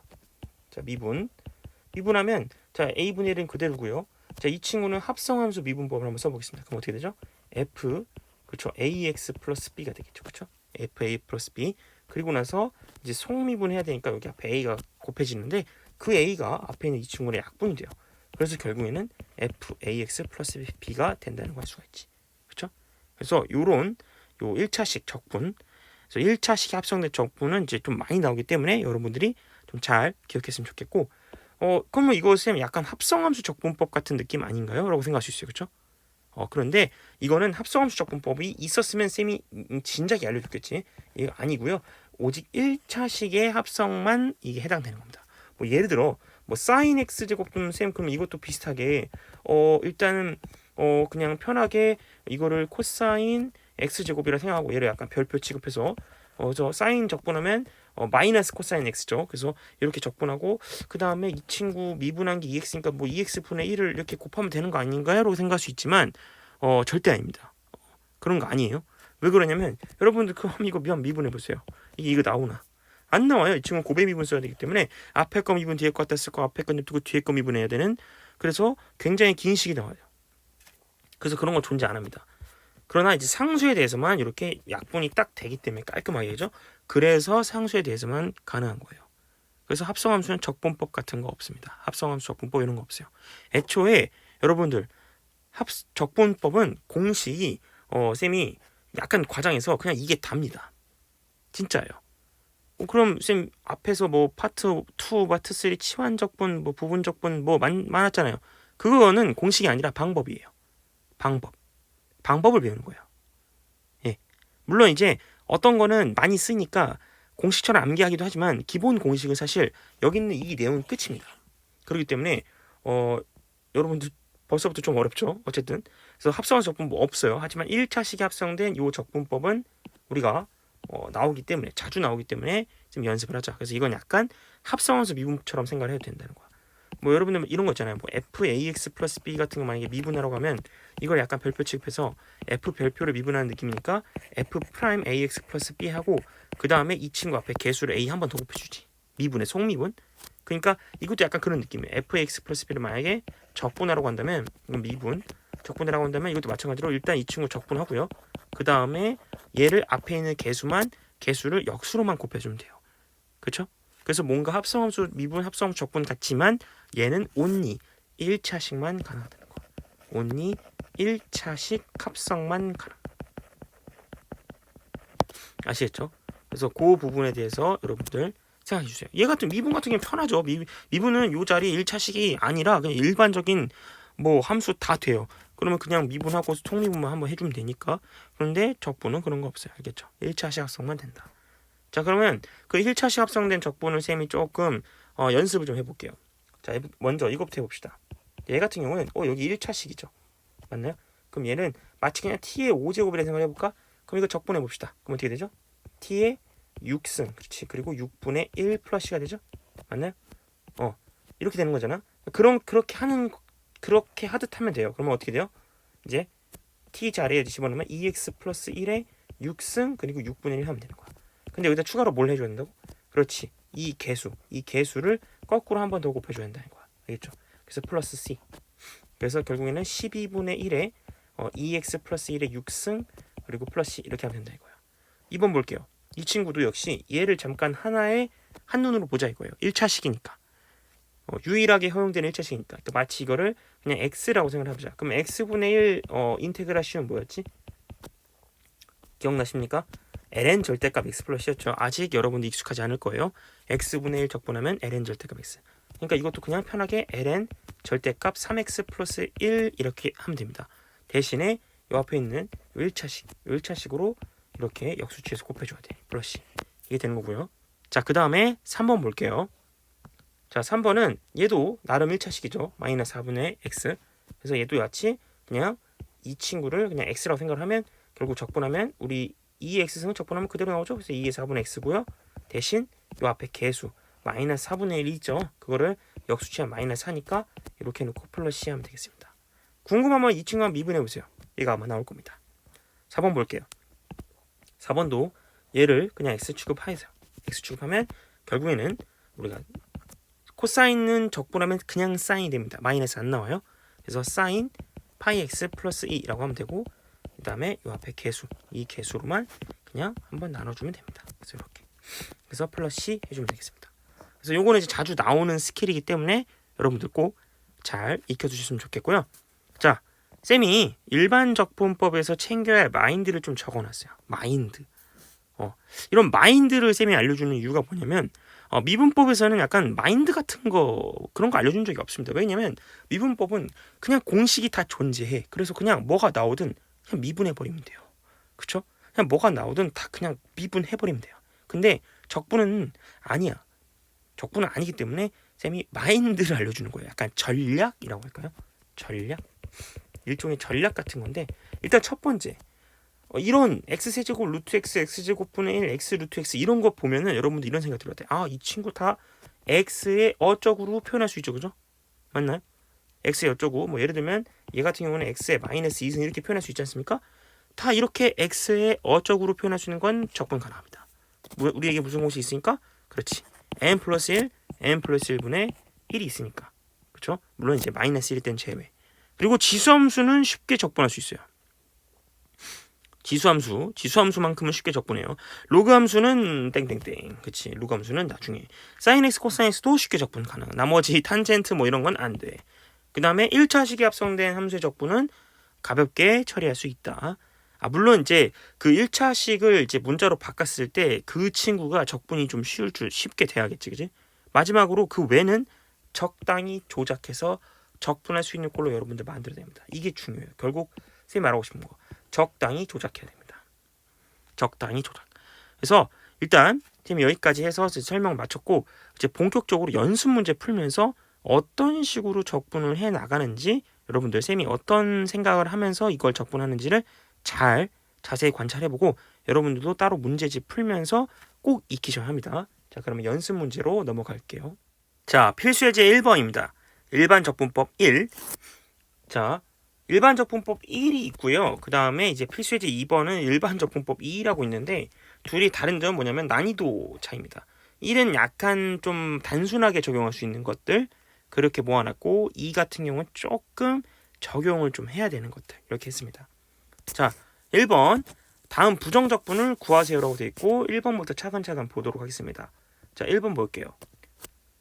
자, 미분하면 자 a분의 1은 그대로고요. 자, 이 친구는 합성함수 미분법을 한번 써보겠습니다. 그럼 어떻게 되죠? f 그렇죠 ax 플러스 b가 되겠죠. 그렇죠? fa 플러스 b 그리고 나서 이제 속미분해야 되니까 여기 앞에 a가 곱해지는데 그 a가 앞에 있는 이 친구의 약분이 돼요. 그래서 결국에는 f ax 플러스 b가 된다는 걸 알 수가 있지. 그렇죠? 그래서 요런 1차식 적분 그래서 1차식이 합성된 적분은 이제 좀 많이 나오기 때문에 여러분들이 좀 잘 기억했으면 좋겠고 그러면 이것은 약간 합성함수 적분법 같은 느낌 아닌가요? 라고 생각할 수 있어요. 그렇죠? 그런데 이거는 합성함수 적분법이 있었으면 쌤이 진작에 알려줬겠지. 이거 아니고요. 오직 1차식의 합성만 이게 해당되는 겁니다. 뭐 예를 들어 뭐 사인 x 제곱분 쌤 그럼 이것도 비슷하게 일단은 그냥 편하게 이거를 코사인 x 제곱이라 생각하고 얘를 약간 별표 취급해서 저 사인 적분하면 마이너스 코사인 x죠. 그래서 이렇게 적분하고 그 다음에 이 친구 미분한 게 2x니까 뭐 2x분의 1을 이렇게 곱하면 되는 거 아닌가요? 라고 생각할 수 있지만 절대 아닙니다. 그런 거 아니에요. 왜 그러냐면 여러분들 그럼 이거 미분해 보세요. 이거 나오나? 안 나와요. 이 친구는 고배 미분 써야 되기 때문에 앞에 거 미분 뒤에 거 갖다 쓸 거 앞에 거 냅두고 뒤에 거 미분해야 되는 그래서 굉장히 긴 식이 나와요. 그래서 그런 거 존재 안 합니다. 그러나 이제 상수에 대해서만 이렇게 약분이 딱 되기 때문에 깔끔하게 되죠. 그래서 상수에 대해서만 가능한 거예요. 그래서 합성함수는 적분법 같은 거 없습니다. 합성함수 적분법 이런 거 없어요. 애초에 여러분들 적분법은 공식이 쌤이 약간 과장해서 그냥 이게 답니다. 진짜예요. 그럼 쌤 앞에서 뭐 파트 2, 파트 3 치환적분, 뭐 부분적분 뭐 많았잖아요. 그거는 공식이 아니라 방법이에요. 방법을 배우는 거예요. 예. 물론 이제 어떤 거는 많이 쓰니까 공식처럼 암기하기도 하지만 기본 공식은 사실 여기 있는 이 내용은 끝입니다. 그렇기 때문에 여러분들 벌써부터 좀 어렵죠. 어쨌든 그래서 합성한 적분 뭐 없어요. 하지만 1차식이 합성된 이 적분법은 우리가 나오기 때문에 자주 나오기 때문에 좀 연습을 하자. 그래서 이건 약간 합성함수 미분처럼 생각을 해도 된다는 거야. 뭐 여러분들 이런 거 있잖아요. 뭐 f(ax) 플러스 b 같은 거 만약에 미분하라고 하면 이걸 약간 별표 취급해서 f 별표를 미분하는 느낌이니까 f 프라임 ax 플러스 b 하고 그 다음에 이 친구 앞에 개수를 a 한 번 더 곱해주지. 미분의 속미분. 그러니까 이것도 약간 그런 느낌이에요. fx 플러스 b를 만약에 적분하라고 한다면 이건 미분 적분하라고 한다면 이것도 마찬가지로 일단 이 친구 적분하고요. 그 다음에 얘를 앞에 있는 개수를 역수로만 곱해주면 돼요. 그렇죠? 그래서 뭔가 합성함수 미분 합성함수 적분 같지만 얘는 only 1차식만 가능하다는 거. only 1차식 합성만 가능. 아시겠죠? 그래서 그 부분에 대해서 여러분들 생각해 주세요. 얘 같은 미분 같은 경우는 편하죠. 미분은 요 자리 1차식이 아니라 그냥 일반적인 뭐 함수 다 돼요. 그러면 그냥 미분하고 통미분만 한번 해주면 되니까. 그런데 적분은 그런 거 없어요. 알겠죠? 1차식 합성만 된다. 자, 그러면 그 1차식 합성된 적분을 쌤이 조금 연습을 좀 해볼게요. 자, 먼저 이거부터 해봅시다. 얘 같은 경우는 여기 1차식이죠. 맞나요? 그럼 얘는 마치 그냥 t의 5제곱이라 생각을 해볼까? 그럼 이거 적분해 봅시다. 그럼 어떻게 되죠? t의 6승, 그렇지. 그리고 6분의 1 플러스 C가 되죠? 맞나요? 이렇게 되는 거잖아. 그렇게 하듯 하면 돼요. 그러면 어떻게 돼요? 이제 t 자리에 집어넣으면 2x 플러스 1의 6승 그리고 6분의 1 하면 되는 거야. 근데 여기다 추가로 뭘 해줘야 된다고? 그렇지. 이 개수를 거꾸로 한 번 더 곱해줘야 된다는 거야. 알겠죠? 그래서 플러스 c. 그래서 결국에는 12분의 1에 2x 플러스 1의 6승 그리고 플러스 c 이렇게 하면 된다 이거야. 2번 볼게요. 이 친구도 역시 얘를 잠깐 한눈으로 보자 이거예요. 1차식이니까. 유일하게 허용되는 1차식이니까. 그러니까 마치 이거를 그냥 x라고 생각을 해보자. 그럼 x분의 1 인테그랄 시은 뭐였지? 기억나십니까? ln 절대값 x 플러스였죠. 아직 여러분들 익숙하지 않을 거예요. x분의 1 적분하면 ln 절대값 x. 그러니까 이것도 그냥 편하게 ln 절대값 3x 플러스 1 이렇게 하면 됩니다. 대신에 이 앞에 있는 1차식으로 이렇게 역수치해서 곱해줘야 돼. 플러스 이게 되는 거고요. 자, 그 다음에 3번 볼게요. 자, 3번은 얘도 나름 1차식이죠. 마이너스 4분의 x. 그래서 얘도 같이 그냥 이 친구를 그냥 x라고 생각을 하면 결국 적분하면 우리 2x승을 적분하면 그대로 나오죠. 그래서 2의 4분의 x고요. 대신 이 앞에 개수 마이너스 4분의 1이 있죠. 그거를 역수치한 마이너스 4니까 이렇게 놓고 플러스 C 하면 되겠습니다. 궁금하면 이 친구 한번 미분해보세요. 얘가 아마 나올 겁니다. 4번 볼게요. 4번도 얘를 그냥 x 취급하면 결국에는 우리가 코사인은 적분하면 그냥 사인이 됩니다. 마이너스 안 나와요. 그래서 사인 파이 x 플러스 2라고 하면 되고 그 다음에 이 앞에 이 개수로만 그냥 한번 나눠주면 됩니다. 그래서 이렇게 그래서 플러스 C 해주면 되겠습니다. 그래서 요거는 이제 자주 나오는 스킬이기 때문에 여러분들 꼭 잘 익혀주셨으면 좋겠고요. 자, 쌤이 일반 적분법에서 챙겨야 할 마인드를 좀 적어놨어요. 마인드. 이런 마인드를 쌤이 알려주는 이유가 뭐냐면 미분법에서는 약간 마인드 같은 거 그런 거 알려준 적이 없습니다. 왜냐면 미분법은 그냥 공식이 다 존재해. 그래서 그냥 뭐가 나오든 그냥 미분해버리면 돼요. 그쵸? 그냥 뭐가 나오든 다 그냥 미분해버리면 돼요. 근데 적분은 아니야. 적분은 아니기 때문에 쌤이 마인드를 알려주는 거예요. 약간 전략이라고 할까요? 전략? 일종의 전략 같은 건데 일단 첫 번째 이런 x세제곱 루트 x x제곱 분의 1 x 루트 x 이런 거 보면은 여러분들 이런 생각 들어야 돼. 아, 이 친구 다 x의 어적으로 표현할 수 있죠, 그죠? 맞나요? x의 어쩌고 뭐 예를 들면 얘 같은 경우는 x의 마이너스 2승 이렇게 표현할 수 있지 않습니까? 다 이렇게 x의 어적으로 표현할 수 있는 건 적분 가능합니다. 우리에게 무슨 공식이 있으니까? 그렇지. n 플러스 1, n 플러스 1분의 1이 있으니까. 그렇죠? 물론 이제 마이너스 1일 땐 제외. 그리고 지수함수는 쉽게 적분할 수 있어요. 지수함수만큼은 쉽게 적분해요. 로그함수는 땡땡땡. 그치. 로그함수는 나중에. 사인 x, 코사인 x도 쉽게 적분 가능. 나머지 탄젠트 뭐 이런 건 안 돼. 그 다음에 1차식이 합성된 함수의 적분은 가볍게 처리할 수 있다. 아, 물론 이제 그 1차식을 이제 문자로 바꿨을 때 그 친구가 적분이 좀 쉽게 돼야겠지, 그지? 마지막으로 그 외는 적당히 조작해서 적분할 수 있는 꼴로 여러분들 만들어야 됩니다. 이게 중요해요. 결국 선생님이 말하고 싶은 거 적당히 조작해야 됩니다. 적당히 조작. 그래서 일단 선생님이 여기까지 해서 설명을 마쳤고 이제 본격적으로 연습 문제 풀면서 어떤 식으로 적분을 해 나가는지 여러분들 쌤이 어떤 생각을 하면서 이걸 적분하는지를 잘 자세히 관찰해보고 여러분들도 따로 문제집 풀면서 꼭 익히셔야 합니다. 자, 그러면 연습 문제로 넘어갈게요. 자, 필수예제 1번입니다. 일반 적분법 1. 자, 일반 적분법 1이 있고요. 그 다음에 이제 필수예제 2번은 일반 적분법 2라고 있는데 둘이 다른 점은 뭐냐면 난이도 차이입니다. 1은 약간 좀 단순하게 적용할 수 있는 것들 그렇게 모아놨고 2 같은 경우는 조금 적용을 좀 해야 되는 것들 이렇게 했습니다. 자, 1번 다음 부정적분을 구하세요라고 되어 있고 1번부터 차근차근 보도록 하겠습니다. 자, 1번 볼게요.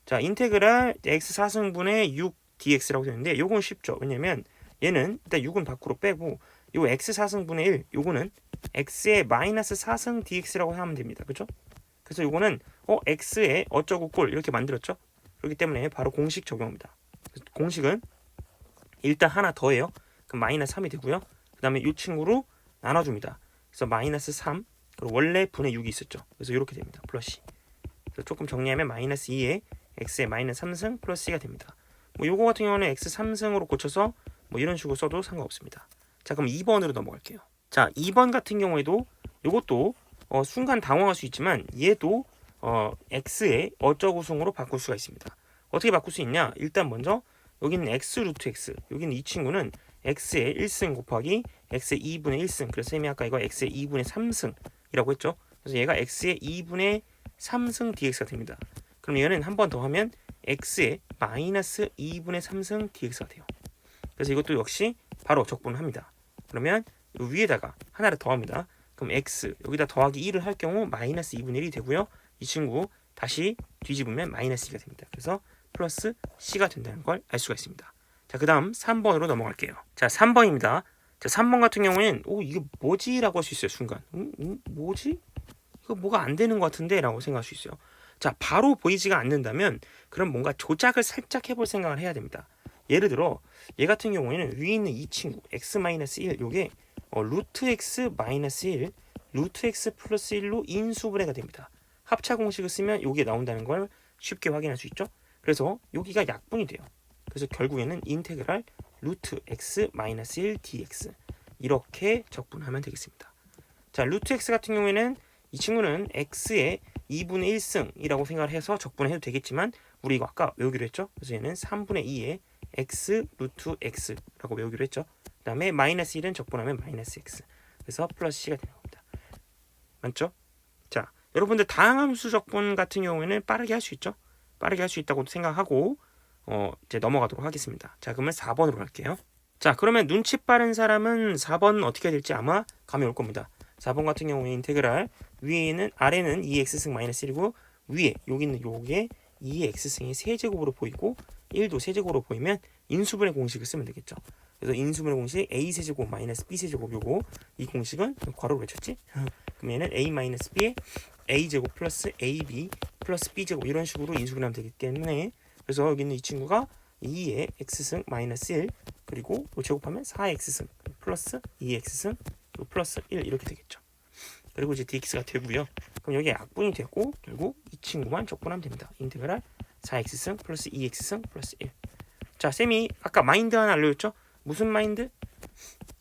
자, 인테그랄 x 4승분의 6 dx라고 되어 있는데 요건 쉽죠. 왜냐면 얘는 일단 6은 밖으로 빼고 요 x 4승분의 1 요거는 x의 마이너스 4승 dx라고 하면 됩니다. 그죠? 그래서 요거는 x의 어쩌고 꼴 이렇게 만들었죠. 그렇기 때문에 바로 공식 적용합니다. 공식은 일단 하나 더해요. 그럼 마이너스 3이 되고요. 그 다음에 이 친구로 나눠줍니다. 그래서 마이너스 3 그리고 원래 분의 6이 있었죠. 그래서 이렇게 됩니다. 플러스 그래서 조금 정리하면 마이너스 2에 x의 마이너스 3승 플러스 2가 됩니다. 뭐 요거 같은 경우는 x 3승으로 고쳐서 뭐 이런 식으로 써도 상관없습니다. 자, 그럼 2번으로 넘어갈게요. 자, 2번 같은 경우에도 요것도 순간 당황할 수 있지만 얘도 x의 어쩌고 승으로 바꿀 수가 있습니다. 어떻게 바꿀 수 있냐? 일단 먼저 여기는 x 루트 x 여기는 이 친구는 x의 1승 곱하기 x의 2분의 1승 그래서 쌤이 아까 이거 x의 2분의 3승이라고 했죠. 그래서 얘가 x의 2분의 3승 dx가 됩니다. 그럼 얘는 한 번 더 하면 x의 마이너스 2분의 3승 dx가 돼요. 그래서 이것도 역시 바로 적분을 합니다. 그러면 위에다가 하나를 더합니다. 그럼 x 여기다 더하기 1을 할 경우 마이너스 2분의 1이 되고요. 이 친구 다시 뒤집으면 마이너스 2가 됩니다. 그래서 플러스 c가 된다는 걸 알 수가 있습니다. 자, 그 다음 3번으로 넘어갈게요. 자, 3번입니다. 자, 3번 같은 경우에는 이게 뭐지? 라고 할 수 있어요. 순간 뭐지? 이거 뭐가 안 되는 것 같은데? 라고 생각할 수 있어요. 자, 바로 보이지가 않는다면 그럼 뭔가 조작을 살짝 해볼 생각을 해야 됩니다. 예를 들어 얘 같은 경우에는 위에 있는 이 친구 x-1 요게 루트 x 마이너스 1 루트 x 플러스 1로 인수분해가 됩니다. 합차 공식을 쓰면 요게 나온다는 걸 쉽게 확인할 수 있죠. 그래서 여기가 약분이 돼요. 그래서 결국에는 인테그랄 루트 x 마이너스 1 dx 이렇게 적분하면 되겠습니다. 자, 루트 x 같은 경우에는 이 친구는 x의 2분의 1승이라고 생각을 해서 적분해도 되겠지만 우리 이거 아까 외우기로 했죠. 그래서 얘는 3분의 2의 x 루트 x라고 외우기로 했죠. 그 다음에 마이너스 1은 적분하면 마이너스 x 그래서 플러스 c가 되는 겁니다. 맞죠? 자, 여러분들 다항함수 적분 같은 경우에는 빠르게 할 수 있죠. 빠르게 할 수 있다고 생각하고 이제 넘어가도록 하겠습니다. 자, 그러면 4번으로 갈게요. 자, 그러면 눈치 빠른 사람은 4번 어떻게 될지 아마 감이 올 겁니다. 4번 같은 경우에 인테그랄 위에는 아래는 2x승 마이너스 1이고 위에 여기 있는 요게 2x승이 세제곱으로 보이고 1도 세제곱으로 보이면 인수분해 공식을 쓰면 되겠죠. 그래서 인수분해 공식 a 세제곱 마이너스 b 세제곱 요거 이 공식은 괄호로 외쳤지? 그럼 얘는 a 마이너스 b에 a 제곱 플러스 ab 플러스 b 제곱 이런 식으로 인수분해하면 되기 때문에 그래서 여기 있는 이 친구가 2의 x승 마이너스 1 그리고 제곱하면 4x승 플러스 2x승 플러스 1 이렇게 되겠죠. 그리고 이제 dx가 되고요. 그럼 여기 약분이 되고 결국 이 친구만 적분하면 됩니다. 인테그랄 4x승 플러스 2x승 플러스 1. 자, 쌤이 아까 마인드 하나 알려줬죠? 무슨 마인드?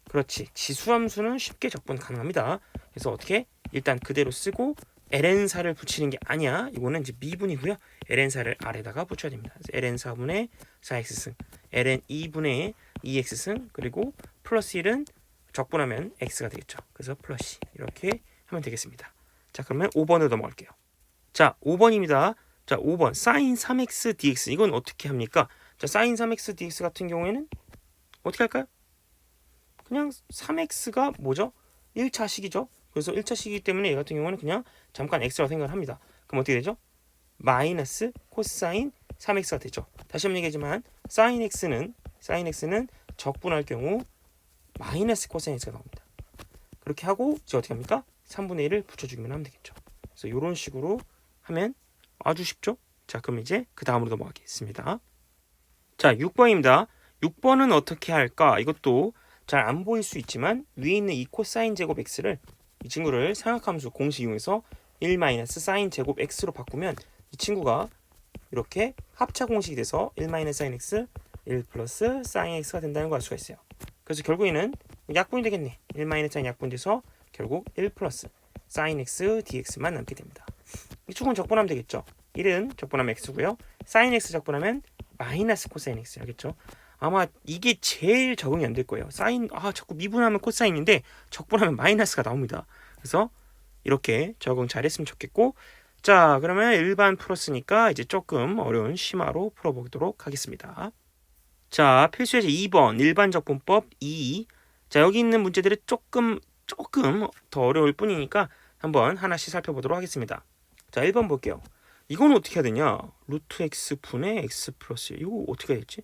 그렇지. 지수함수는 쉽게 적분 가능합니다. 그래서 어떻게? 일단 그대로 쓰고 ln사를 붙이는 게 아니야. 이거는 이제 미분이고요. ln사를 아래다가 붙여야 됩니다. 그래서 ln4분의 4x승, ln2분의 2x승, 그리고 플러스 1은 적분하면 x가 되겠죠. 그래서 플러스 이렇게 하면 되겠습니다. 자, 그러면 5번으로 넘어갈게요. 자, 5번입니다. 자, 5번 sin 3x dx 이건 어떻게 합니까? 자, sin 3x dx 같은 경우에는 어떻게 할까요? 그냥 3x가 뭐죠? 1차식이죠. 그래서 1차식이기 때문에 얘 같은 경우는 그냥 잠깐 x라고 생각을 합니다. 그럼 어떻게 되죠? 마이너스 코사인 3x가 되죠. 다시 한번 얘기하지만 sin x는 적분할 경우 마이너스 코사인 x가 나옵니다. 그렇게 하고 이제 어떻게 합니까? 3분의 1을 붙여주기만 하면 되겠죠. 그래서 이런 식으로 하면 아주 쉽죠? 자, 그럼 이제 그 다음으로 넘어가겠습니다. 자, 6번입니다. 6번은 어떻게 할까? 이것도 잘 안 보일 수 있지만 위에 있는 이 코사인 제곱 x를 이 친구를 삼각함수 공식 이용해서 1 마이너스 사인 제곱 x로 바꾸면 이 친구가 이렇게 합차 공식이 돼서 1 마이너스 사인 x 1 플러스 사인 x가 된다는 걸 알 수가 있어요. 그래서 결국에는 약분이 되겠네. 1 마이너스 사인 약분돼서 결국 1 플러스 사인 x dx만 남게 됩니다. 이 축은 적분하면 되겠죠. 1은 적분하면 x고요. 사인 x 적분하면 마이너스 코사인 x 알겠죠? 아마 이게 제일 적응이 안 될 거예요. 사인 자꾸 미분하면 코사인인데 적분하면 마이너스가 나옵니다. 그래서 이렇게 적응 잘했으면 좋겠고, 자, 그러면 일반 풀었으니까 이제 조금 어려운 심화로 풀어보도록 하겠습니다. 자, 필수예제 2번 일반 적분법 2. 자, 여기 있는 문제들이 조금 더 어려울 뿐이니까 한번 하나씩 살펴보도록 하겠습니다. 자, 1번 볼게요. 이건 어떻게 해야 되냐? 루트 x 분의 x 플러스 1. 이거 어떻게 해야 되지?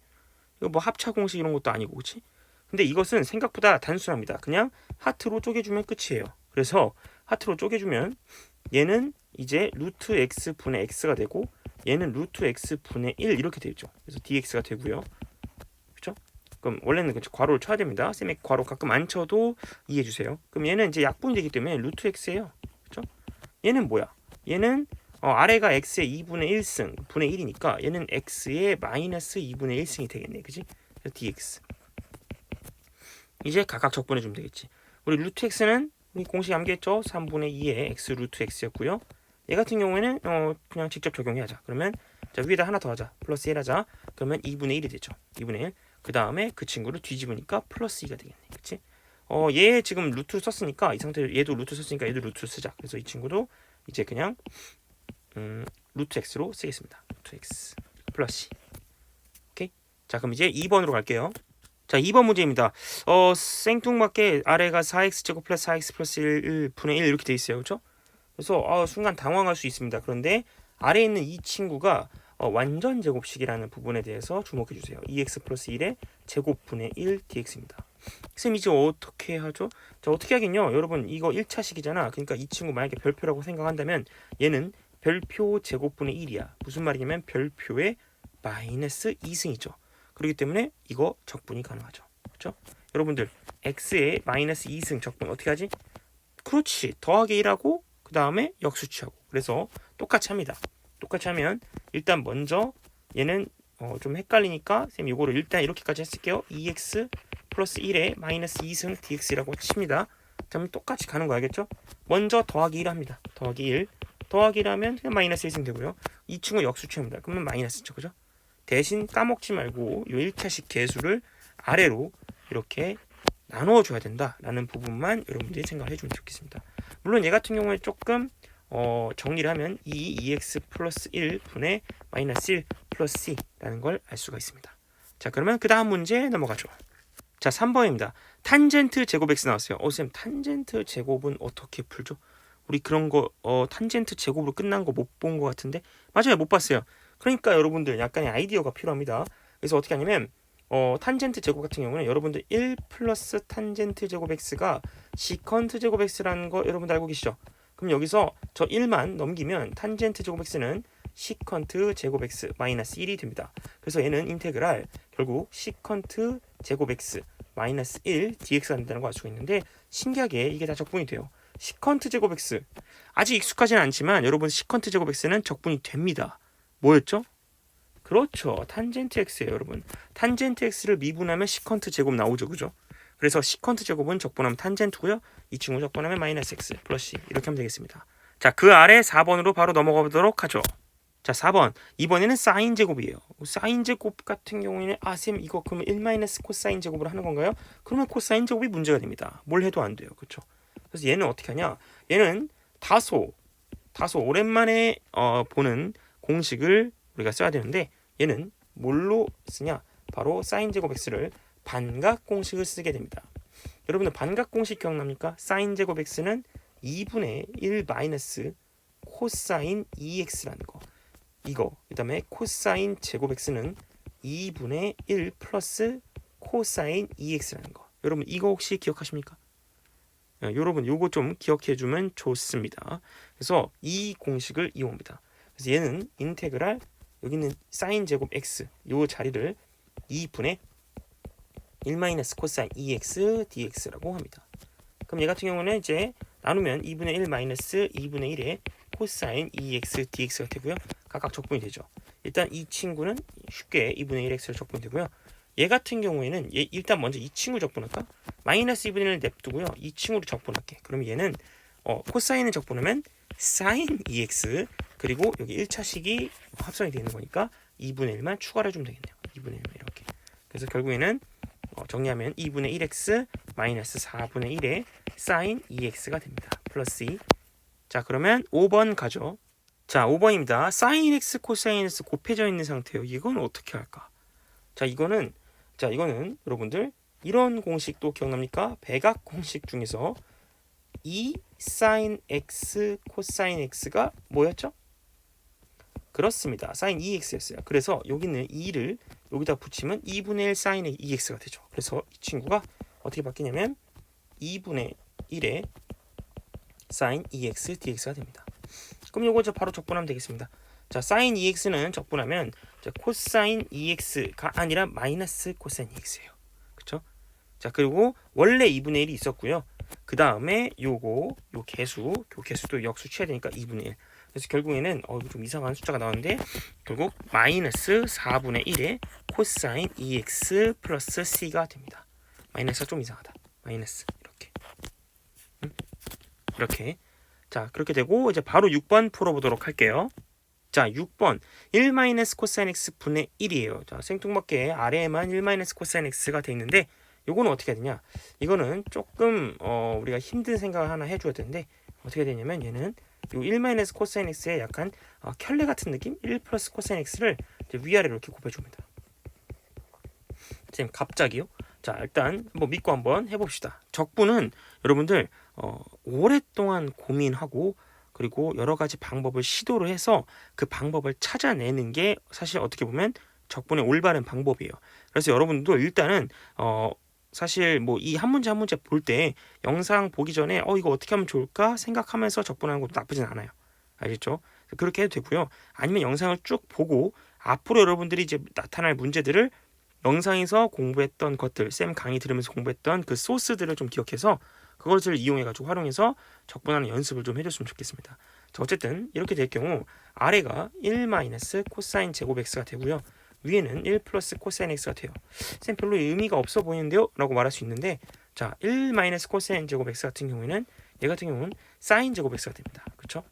이거 뭐 합차 공식 이런 것도 아니고, 그렇지? 근데 이것은 생각보다 단순합니다. 그냥 하트로 쪼개주면 끝이에요. 그래서 하트로 쪼개주면 얘는 이제 루트 x 분의 x가 되고 얘는 루트 x 분의 1 이렇게 되죠. 그래서 dx가 되고요. 그렇죠? 그럼 원래는 괄호를 쳐야 됩니다. 쌤이 괄호 가끔 안 쳐도 이해해 주세요. 그럼 얘는 이제 약분이 되기 때문에 루트 x예요. 그렇죠? 얘는 뭐야? 얘는 아래가 x의 2분의 1승 분의 1이니까 얘는 x의 마이너스 2분의 1승이 되겠네. 그지? dx. 이제 각각 적분해 주면 되겠지. 우리 루트 x는 우리 공식 암기했죠? 3분의 2의 x 루트 x였고요. 얘 같은 경우에는 그냥 직접 적용해야자. 그러면 자, 위에다 하나 더 하자. 플러스 1 하자. 그러면 2분의 1이 되죠. 2분의 1. 그 다음에 그 친구를 뒤집으니까 플러스 2가 되겠네. 그치? 얘 지금 루트를 썼으니까 이 상태로 얘도 루트 썼으니까 얘도 루트를 쓰자. 그래서 이 친구도 이제 그냥 루트 x로 쓰겠습니다. 루트 x 플러스 2. 오케이? 자, 그럼 이제 2번으로 갈게요. 자, 2번 문제입니다. 생뚱맞게 아래가 4x제곱 플러스 4x 플러스 1 분의 1 이렇게 돼 있어요. 그렇죠? 그래서 순간 당황할 수 있습니다. 그런데 아래에 있는 이 친구가 완전 제곱식이라는 부분에 대해서 주목해 주세요. 2x 플러스 1의 제곱분의 1 dx입니다. 쌤 이제 어떻게 하죠? 자, 어떻게 하긴요. 여러분 이거 1차식이잖아. 그러니까 이 친구 만약에 별표라고 생각한다면 얘는 별표 제곱분의 1이야. 무슨 말이냐면 별표의 마이너스 2승이죠. 그렇기 때문에 이거 적분이 가능하죠. 그렇죠? 여러분들 x의 마이너스 2승 적분 어떻게 하지? 그렇지. 더하기 1하고 그 다음에 역수치하고. 그래서 똑같이 합니다. 똑같이 하면 일단 먼저 얘는 좀 헷갈리니까 쌤 이거를 일단 이렇게까지 했을게요. 2x 플러스 1에 마이너스 2승 dx라고 칩니다. 그러면 똑같이 가는 거 알겠죠? 먼저 더하기 1 합니다. 더하기 1. 더하기 1하면 그냥 마이너스 1승 되고요. 이 친구 역수치합니다. 그러면 마이너스죠. 그죠? 대신 까먹지 말고 이 1차식 계수를 아래로 이렇게 나누어줘야 된다라는 부분만 여러분들이 생각을 해주면 좋겠습니다. 물론 얘 같은 경우에 조금 정리를 하면 2x 플러스 1 분의 마이너스 1 플러스 c라는 걸 알 수가 있습니다. 자, 그러면 그 다음 문제 넘어가죠. 자, 3번입니다. 탄젠트 제곱 x 나왔어요. 쌤 탄젠트 제곱은 어떻게 풀죠? 우리 그런 거 탄젠트 제곱으로 끝난 거 못 본 거 같은데? 맞아요, 못 봤어요. 그러니까 여러분들 약간의 아이디어가 필요합니다. 그래서 어떻게 하냐면 탄젠트 제곱 같은 경우는 여러분들 1 플러스 탄젠트 제곱 x가 시컨트 제곱 x라는 거 여러분들 알고 계시죠? 그럼 여기서 저 1만 넘기면 탄젠트 제곱 x는 시컨트 제곱 x 마이너스 1이 됩니다. 그래서 얘는 인테그랄 결국 시컨트 제곱 x 마이너스 1 dx가 된다는 걸 알 수가 있는데 신기하게 이게 다 적분이 돼요. 시컨트 제곱 x 아직 익숙하지는 않지만 여러분 시컨트 제곱 x는 적분이 됩니다. 뭐였죠? 그렇죠. 탄젠트 x예요, 여러분. 탄젠트 x를 미분하면 시컨트 제곱 나오죠, 그죠? 그래서 시컨트 제곱은 적분하면 탄젠트고요. 이 친구 적분하면 마이너스 x 플러스 c 이렇게 하면 되겠습니다. 자, 그 아래 4번으로 바로 넘어가 보도록 하죠. 자, 4번. 이번에는 사인 제곱이에요. 사인 제곱 같은 경우에는 쌤 이거 그러면 1 마이너스 코사인 제곱을 하는 건가요? 그러면 코사인 제곱이 문제가 됩니다. 뭘 해도 안 돼요. 그렇죠? 그래서 얘는 어떻게 하냐? 얘는 다소 오랜만에 보는 공식을 우리가 써야 되는데 얘는 뭘로 쓰냐? 바로 사인 제곱 x를 반각 공식을 쓰게 됩니다. 여러분들 반각 공식 기억납니까? 사인 제곱 x는 2분의 1 마이너스 코사인 2x라는 거. 이거 그다음에 코사인 제곱 x는 2분의 1 플러스 코사인 2x라는 거. 여러분 이거 혹시 기억하십니까? 여러분 요거 좀 기억해 주면 좋습니다. 그래서 이 공식을 이용합니다. 그래서 얘는 인테그랄 여기 있는 사인 제곱 x 요 자리를 2분의 1 마이너스 코사인 2x dx라고 합니다. 그럼 얘 같은 경우는 이제 나누면 2분의 1 마이너스 2분의 1의 코사인 2x dx가 되고요. 각각 적분이 되죠. 일단 이 친구는 쉽게 2분의 1x를 적분이 되고요. 얘 같은 경우에는 일단 먼저 이 친구 적분할까? 마이너스 2분의 1을 냅두고요. 이 친구를 적분할게. 그럼 얘는 코사인을 적분하면 사인 2x 그리고 여기 1차식이 합성이 되는 거니까 2분의 1만 추가를 해주면 되겠네요. 2분의 1만 이렇게. 그래서 결국에는 정리하면 2분의 1x 마이너스 4분의 1의 사인 2x가 됩니다. 플러스 2. 자, 그러면 5번 가죠. 자, 5번입니다. 사인 x 코사인 x 곱해져 있는 상태예요. 이건 어떻게 할까? 자, 이거는 여러분들 이런 공식도 기억납니까? 백악 공식 중에서 2 사인 x 코사인 x가 뭐였죠? 그렇습니다. 사인 2x였어요. 그래서 여기는 2를 여기다 붙이면 2분의 1 사인 2x가 되죠. 그래서 이 친구가 어떻게 바뀌냐면 2분의 1의 사인 2x dx가 됩니다. 그럼 요거 바로 적분하면 되겠습니다. 자, 사인 2x는 적분하면 코사인 2x가 아니라 마이너스 코사인 2x예요. 그렇죠? 자, 그리고 원래 2분의 1이 있었고요. 그 다음에 요 개수도 역수 취해야 되니까 2분의 1. 그래서 결국에는 좀 이상한 숫자가 나왔는데 결국 마이너스 4분의 1의 코사인 2x 플러스 c가 됩니다. 마이너스가 좀 이상하다. 마이너스 이렇게. 자, 그렇게 되고 이제 바로 6번 풀어보도록 할게요. 자, 6번 1 마이너스 코사인 x 분의 1이에요. 자, 생뚱맞게 아래에만 1 마이너스 코사인 x가 돼 있는데 요거는 어떻게 되냐? 이거는 조금 우리가 힘든 생각을 하나 해줘야 되는데 어떻게 되냐면 얘는 요 1 마이너스 코사인 x의 약간 켤레 같은 느낌? 1 플러스 코사인 x를 위아래로 이렇게 곱해줍니다. 선생님 갑자기요? 자, 일단 뭐 믿고 한번 해봅시다. 적분은 여러분들 오랫동안 고민하고 그리고 여러 가지 방법을 시도를 해서 그 방법을 찾아내는 게 사실 어떻게 보면 적분의 올바른 방법이에요. 그래서 여러분도 일단은 사실 뭐 이 한 문제 한 문제 볼 때 영상 보기 전에 이거 어떻게 하면 좋을까 생각하면서 적분하는 것도 나쁘진 않아요. 알겠죠? 그렇게 해도 되고요. 아니면 영상을 쭉 보고 앞으로 여러분들이 이제 나타날 문제들을 영상에서 공부했던 것들, 쌤 강의 들으면서 공부했던 그 소스들을 좀 기억해서 그것을 이용해가지고 활용해서 적분하는 연습을 좀 해줬으면 좋겠습니다. 자, 어쨌든 이렇게 될 경우 아래가 1 마이너스 코사인 제곱 x가 되고요. 위에는 1 플러스 코사인 x가 돼요. 쌤 별로 의미가 없어 보이는데요? 라고 말할 수 있는데 자, 1 마이너스 코사인 제곱 x 같은 경우에는 얘 같은 경우는 사인 제곱 x가 됩니다. 그렇죠?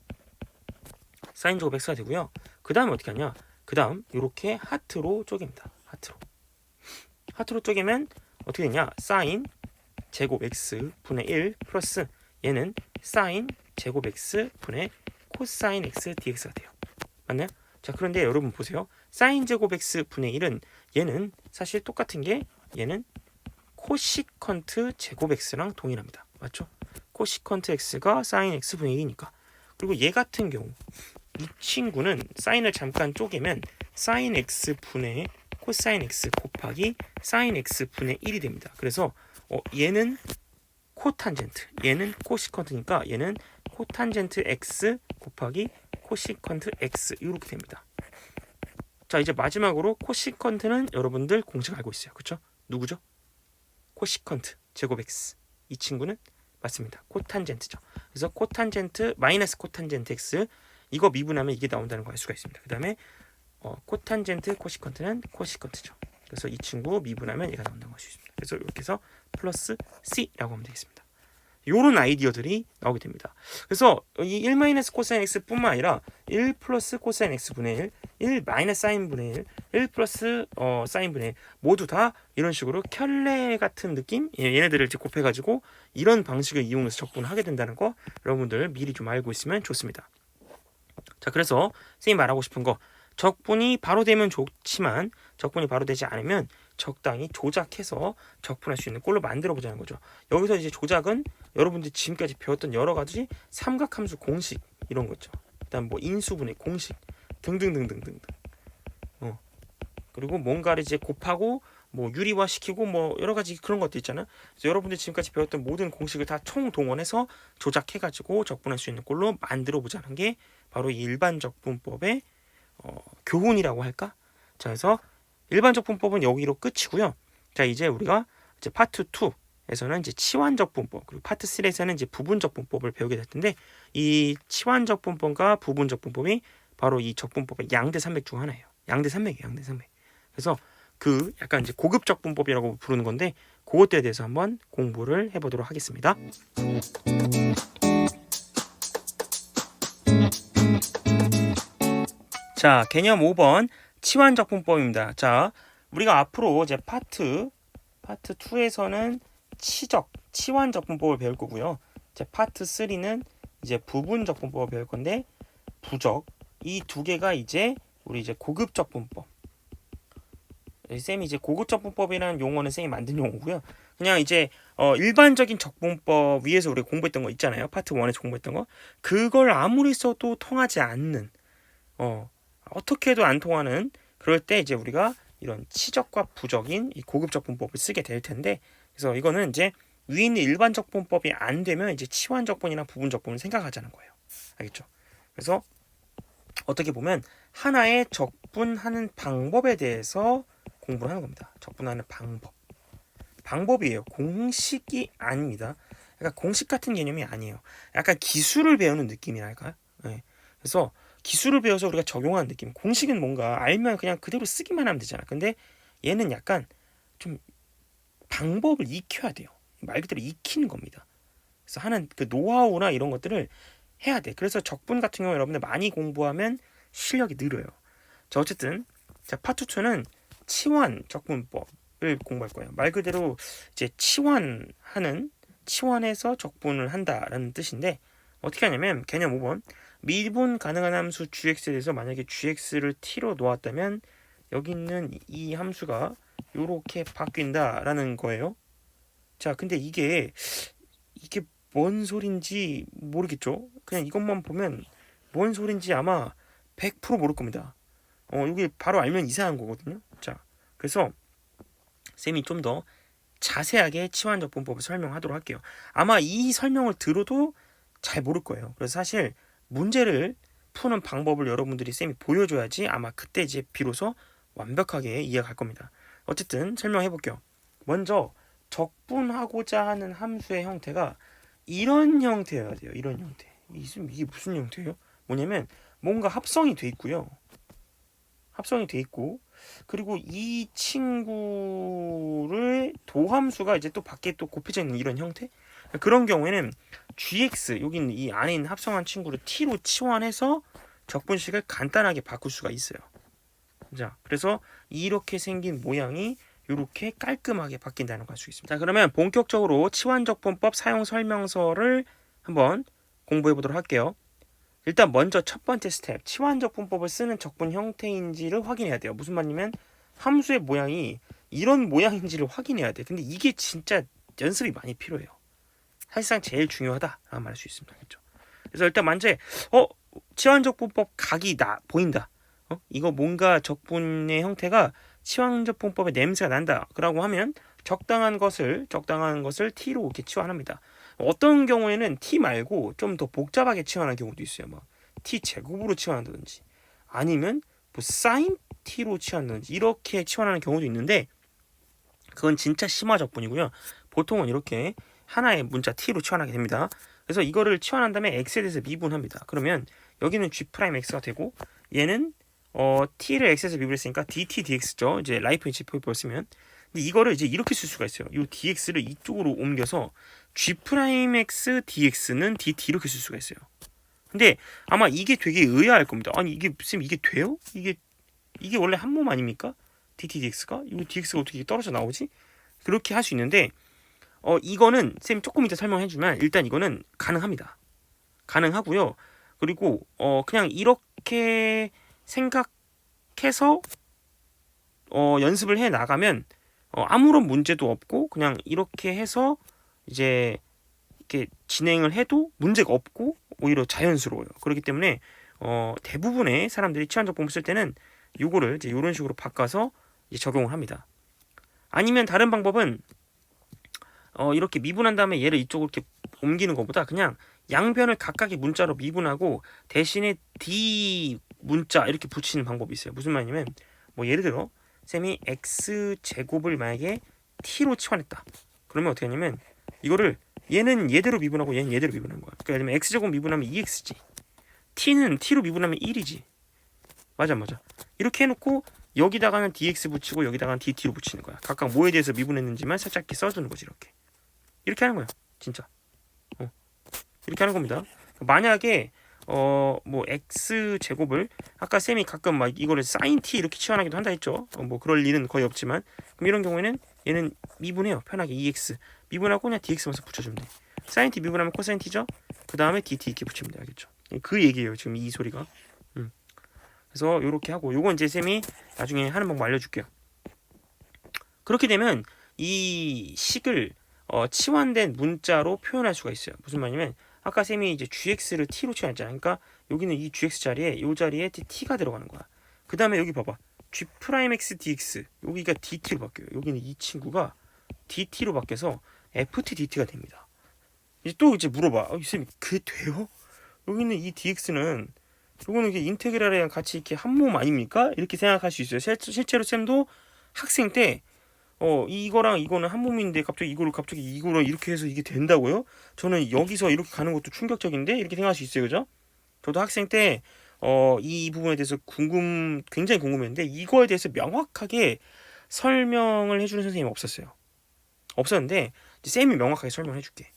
사인 제곱 x가 되고요. 그 다음에 어떻게 하냐? 그 다음 이렇게 하트로 쪼갭니다. 하트로 쪼개면 어떻게 되냐? 사인 제곱 x 분의 1 플러스 얘는 사인 제곱 x 분의 코사인 x dx가 돼요. 맞나요? 자, 그런데 여러분 보세요. 사인 제곱 x 분의 1은 얘는 사실 똑같은 게 얘는 코시컨트 제곱 x랑 동일합니다. 맞죠? 코시컨트 x가 사인 x 분의 1이니까. 그리고 얘 같은 경우 이 친구는 사인을 잠깐 쪼개면 사인 x 분의 코사인 x 곱하기 사인 x 분의 1이 됩니다. 그래서 얘는 코탄젠트, 얘는 코시컨트니까 얘는 코탄젠트 x 곱하기 코시컨트 x 이렇게 됩니다. 자, 이제 마지막으로 코시컨트는 여러분들 공식 알고 있어요. 그렇죠? 누구죠? 코시컨트 제곱 x. 이 친구는 맞습니다. 코탄젠트죠. 그래서 코탄젠트 마이너스 코탄젠트 x 이거 미분하면 이게 나온다는 거 알 수가 있습니다. 그 다음에 코탄젠트 코시컨트는 코시컨트죠. 그래서 이 친구 미분하면 얘가 나온다고 할 수 있습니다. 그래서 이렇게 해서 플러스 C라고 하면 되겠습니다. 요런 아이디어들이 나오게 됩니다. 그래서 이 1 마이너스 코사인 x 뿐만 아니라 1 플러스 코사인 x 분의 1, 1 마이너스 사인 분의 1, 1 플러스 사인 분의 1 모두 다 이런 식으로 켤레 같은 느낌? 얘네들을 이제 곱해가지고 이런 방식을 이용해서 적분을 하게 된다는 거 여러분들 미리 좀 알고 있으면 좋습니다. 자, 그래서 선생님이 말하고 싶은 거, 적분이 바로 되면 좋지만 적분이 바로 되지 않으면 적당히 조작해서 적분할 수 있는 꼴로 만들어 보자는 거죠. 여기서 이제 조작은 여러분들이 지금까지 배웠던 여러 가지 삼각함수 공식 이런 거죠. 일단 뭐 인수분해 공식 등등등등등. 그리고 뭔가를 이제 곱하고 뭐 유리화 시키고 뭐 여러 가지 그런 것도 있잖아. 그래서 여러분들이 지금까지 배웠던 모든 공식을 다 총동원해서 조작해가지고 적분할 수 있는 꼴로 만들어 보자는 게 바로 이 일반 적분법의 교훈이라고 할까? 자, 그래서 일반 적분법은 여기로 끝이고요. 자, 이제 우리가 이제 파트 2에서는 이제 치환 적분법, 그리고 파트 3에서는 이제 부분 적분법을 배우게 될 텐데, 이 치환 적분법과 부분 적분법이 바로 이 적분법의 양대 산맥 중 하나예요. 양대 산맥이에요, 양대 산맥. 그래서 그 약간 이제 고급 적분법이라고 부르는 건데, 그것들에 대해서 한번 공부를 해보도록 하겠습니다. 자, 개념 5번 치환 적분법입니다. 자, 우리가 앞으로 이제 파트 2에서는 치환 적분법을 배울 거고요. 이제 파트 3는 이제 부분 적분법을 배울 건데, 부적 이 두 개가 이제 우리 이제 고급 적분법. 쌤이 이제 고급 적분법이라는 용어는 쌤이 만든 용어고요. 그냥 이제 일반적인 적분법 위에서 우리가 공부했던 거 있잖아요. 파트 1에서 공부했던 거. 그걸 아무리 써도 통하지 않는 어떻게 해도 안 통하는 그럴 때 이제 우리가 이런 치적과 부적인 이 고급 적분법을 쓰게 될 텐데, 그래서 이거는 이제 위에 있는 일반 적분법이 안 되면 이제 치환 적분이나 부분 적분을 생각하자는 거예요. 알겠죠? 그래서 어떻게 보면 하나의 적분하는 방법에 대해서 공부를 하는 겁니다. 적분하는 방법이에요. 공식이 아닙니다. 약간 공식 같은 개념이 아니에요. 약간 기술을 배우는 느낌이랄까요? 네. 그래서 기술을 배워서 우리가 적용하는 느낌. 공식은 뭔가 알면 그냥 그대로 쓰기만 하면 되잖아. 근데 얘는 약간 좀 방법을 익혀야 돼요. 말 그대로 익히는 겁니다. 그래서 하는 그 노하우나 이런 것들을 해야 돼. 그래서 적분 같은 경우 여러분들 많이 공부하면 실력이 늘어요. 자, 어쨌든 자, 파트 2는 치환 적분법을 공부할 거예요. 말 그대로 이제 치환해서 적분을 한다라는 뜻인데, 어떻게 하냐면 개념 5번 미분 가능한 함수 gx에 대해서 만약에 gx를 t로 놓았다면 여기 있는 이 함수가 이렇게 바뀐다라는 거예요. 자, 근데 이게 뭔 소린지 모르겠죠? 그냥 이것만 보면 뭔 소린지 아마 100% 모를 겁니다. 이게 바로 알면 이상한 거거든요. 자, 그래서 쌤이 좀 더 자세하게 치환 적분법을 설명하도록 할게요. 아마 이 설명을 들어도 잘 모를 거예요. 그래서 사실 문제를 푸는 방법을 여러분들이 쌤이 보여줘야지 아마 그때 이제 비로소 완벽하게 이해할 겁니다. 어쨌든 설명해 볼게요. 먼저 적분하고자 하는 함수의 형태가 이런 형태여야 돼요. 이런 형태. 이게 무슨 형태예요? 뭐냐면 뭔가 합성이 돼 있고요. 합성이 돼 있고, 그리고 이 친구를 도함수가 이제 또 밖에 또 곱해져 있는 이런 형태? 그런 경우에는 gx 여기 있는 이 안에 있는 합성한 친구를 t로 치환해서 적분식을 간단하게 바꿀 수가 있어요. 자, 그래서 이렇게 생긴 모양이 이렇게 깔끔하게 바뀐다는 걸 알 수 있습니다. 자, 그러면 본격적으로 치환적분법 사용 설명서를 한번 공부해 보도록 할게요. 일단 먼저 첫 번째 스텝, 치환적분법을 쓰는 적분 형태인지를 확인해야 돼요. 무슨 말이냐면 함수의 모양이 이런 모양인지를 확인해야 돼. 근데 이게 진짜 연습이 많이 필요해요. 사실상 제일 중요하다라고 말할 수 있습니다. 그렇죠? 그래서 일단 만약에 치환적분법 각이 보인다. 이거 뭔가 적분의 형태가 치환적분법의 냄새가 난다. 라고 하면 적당한 것을 t로 이렇게 치환합니다. 어떤 경우에는 t 말고 좀 더 복잡하게 치환하는 경우도 있어요. 막 t 제곱으로 치환한다든지 아니면 뭐 sin t로 치환한다든지 이렇게 치환하는 경우도 있는데, 그건 진짜 심화 적분이고요. 보통은 이렇게 하나의 문자 t로 치환하게 됩니다. 그래서 이거를 치환한 다음에 x에 대해서 미분합니다. 그러면 여기는 g'x가 되고 얘는 t를 x에서 미분했으니까 dt dx죠. 이제 라이프 인치포이퍼 쓰면. 근데 이거를 이제 이렇게 쓸 수가 있어요. 이 dx를 이쪽으로 옮겨서 g'(x) dx는 dt 이렇게 쓸 수가 있어요. 근데 아마 이게 되게 의아할 겁니다. 아니 이게 쌤 이게 돼요? 이게 원래 한 몸 아닙니까? dt dx가? 이거 dx가 어떻게 떨어져 나오지? 그렇게 할 수 있는데 이거는 쌤 조금 이따 설명해주면 일단 이거는 가능합니다. 가능하고요. 그리고 그냥 이렇게 생각해서 연습을 해 나가면 아무런 문제도 없고 그냥 이렇게 해서 이제 이렇게 진행을 해도 문제가 없고 오히려 자연스러워요. 그렇기 때문에 대부분의 사람들이 치환적분법 쓸 때는 요거를 이제 이런 식으로 바꿔서 이제 적용을 합니다. 아니면 다른 방법은 이렇게 미분한 다음에 얘를 이쪽으로 이렇게 옮기는 것보다 그냥 양변을 각각의 문자로 미분하고 대신에 d 문자 이렇게 붙이는 방법이 있어요. 무슨 말이냐면 뭐 예를 들어 쌤이 x 제곱을 만약에 t로 치환했다. 그러면 어떻게 하냐면 이거를 얘는 얘대로 미분하고 얘는 얘대로 미분하는 거야. 그러니까 예를 들면 x 제곱 미분하면 2x지. t는 t로 미분하면 1이지. 맞아. 이렇게 해놓고 여기다가는 dx 붙이고 여기다가는 dt로 붙이는 거야. 각각 뭐에 대해서 미분했는지만 살짝 이렇게 써주는 거지. 이렇게 하는 거야. 진짜. 이렇게 하는 겁니다. 만약에 뭐 x 제곱을 아까 쌤이 가끔 막 이거를 sin t 이렇게 치환하기도 한다 했죠. 뭐 그럴 일은 거의 없지만 그럼 이런 경우에는 얘는 미분해요. 편하게 2x 미분하고 그냥 dx만 붙여주면 돼. sin t 미분하면 cos t죠. 그 다음에 dt 이렇게 붙이면 돼. 알겠죠? 그 얘기예요. 지금 이 소리가. 그래서 이렇게 하고 요건 이제 쌤이 나중에 하는 방법 알려줄게요. 그렇게 되면 이 식을 치환된 문자로 표현할 수가 있어요. 무슨 말이냐면 아까 쌤이 이제 gx를 t로 치환했잖아요. 그러니까 여기는 이 gx 자리에 이 자리에 t가 들어가는 거야. 그 다음에 여기 봐봐. g'(x) dx 여기가 dt로 바뀌어요. 여기는 이 친구가 dt로 바뀌어서 ft dt가 됩니다. 이제 또 이제 물어봐. 쌤 그게 돼요? 여기는 이 dx는 요거는 이게 인테그랄이랑 같이 이렇게 한 몸 아닙니까? 이렇게 생각할 수 있어요. 실제로 쌤도 학생 때 이거랑 이거는 한 몸인데 갑자기 이거를 이렇게 해서 이게 된다고요? 저는 여기서 이렇게 가는 것도 충격적인데 이렇게 생각할 수 있어요. 그죠? 저도 학생 때 이 부분에 대해서 굉장히 궁금했는데 이거에 대해서 명확하게 설명을 해주는 선생님이 없었는데 이제 쌤이 명확하게 설명을 해줄게.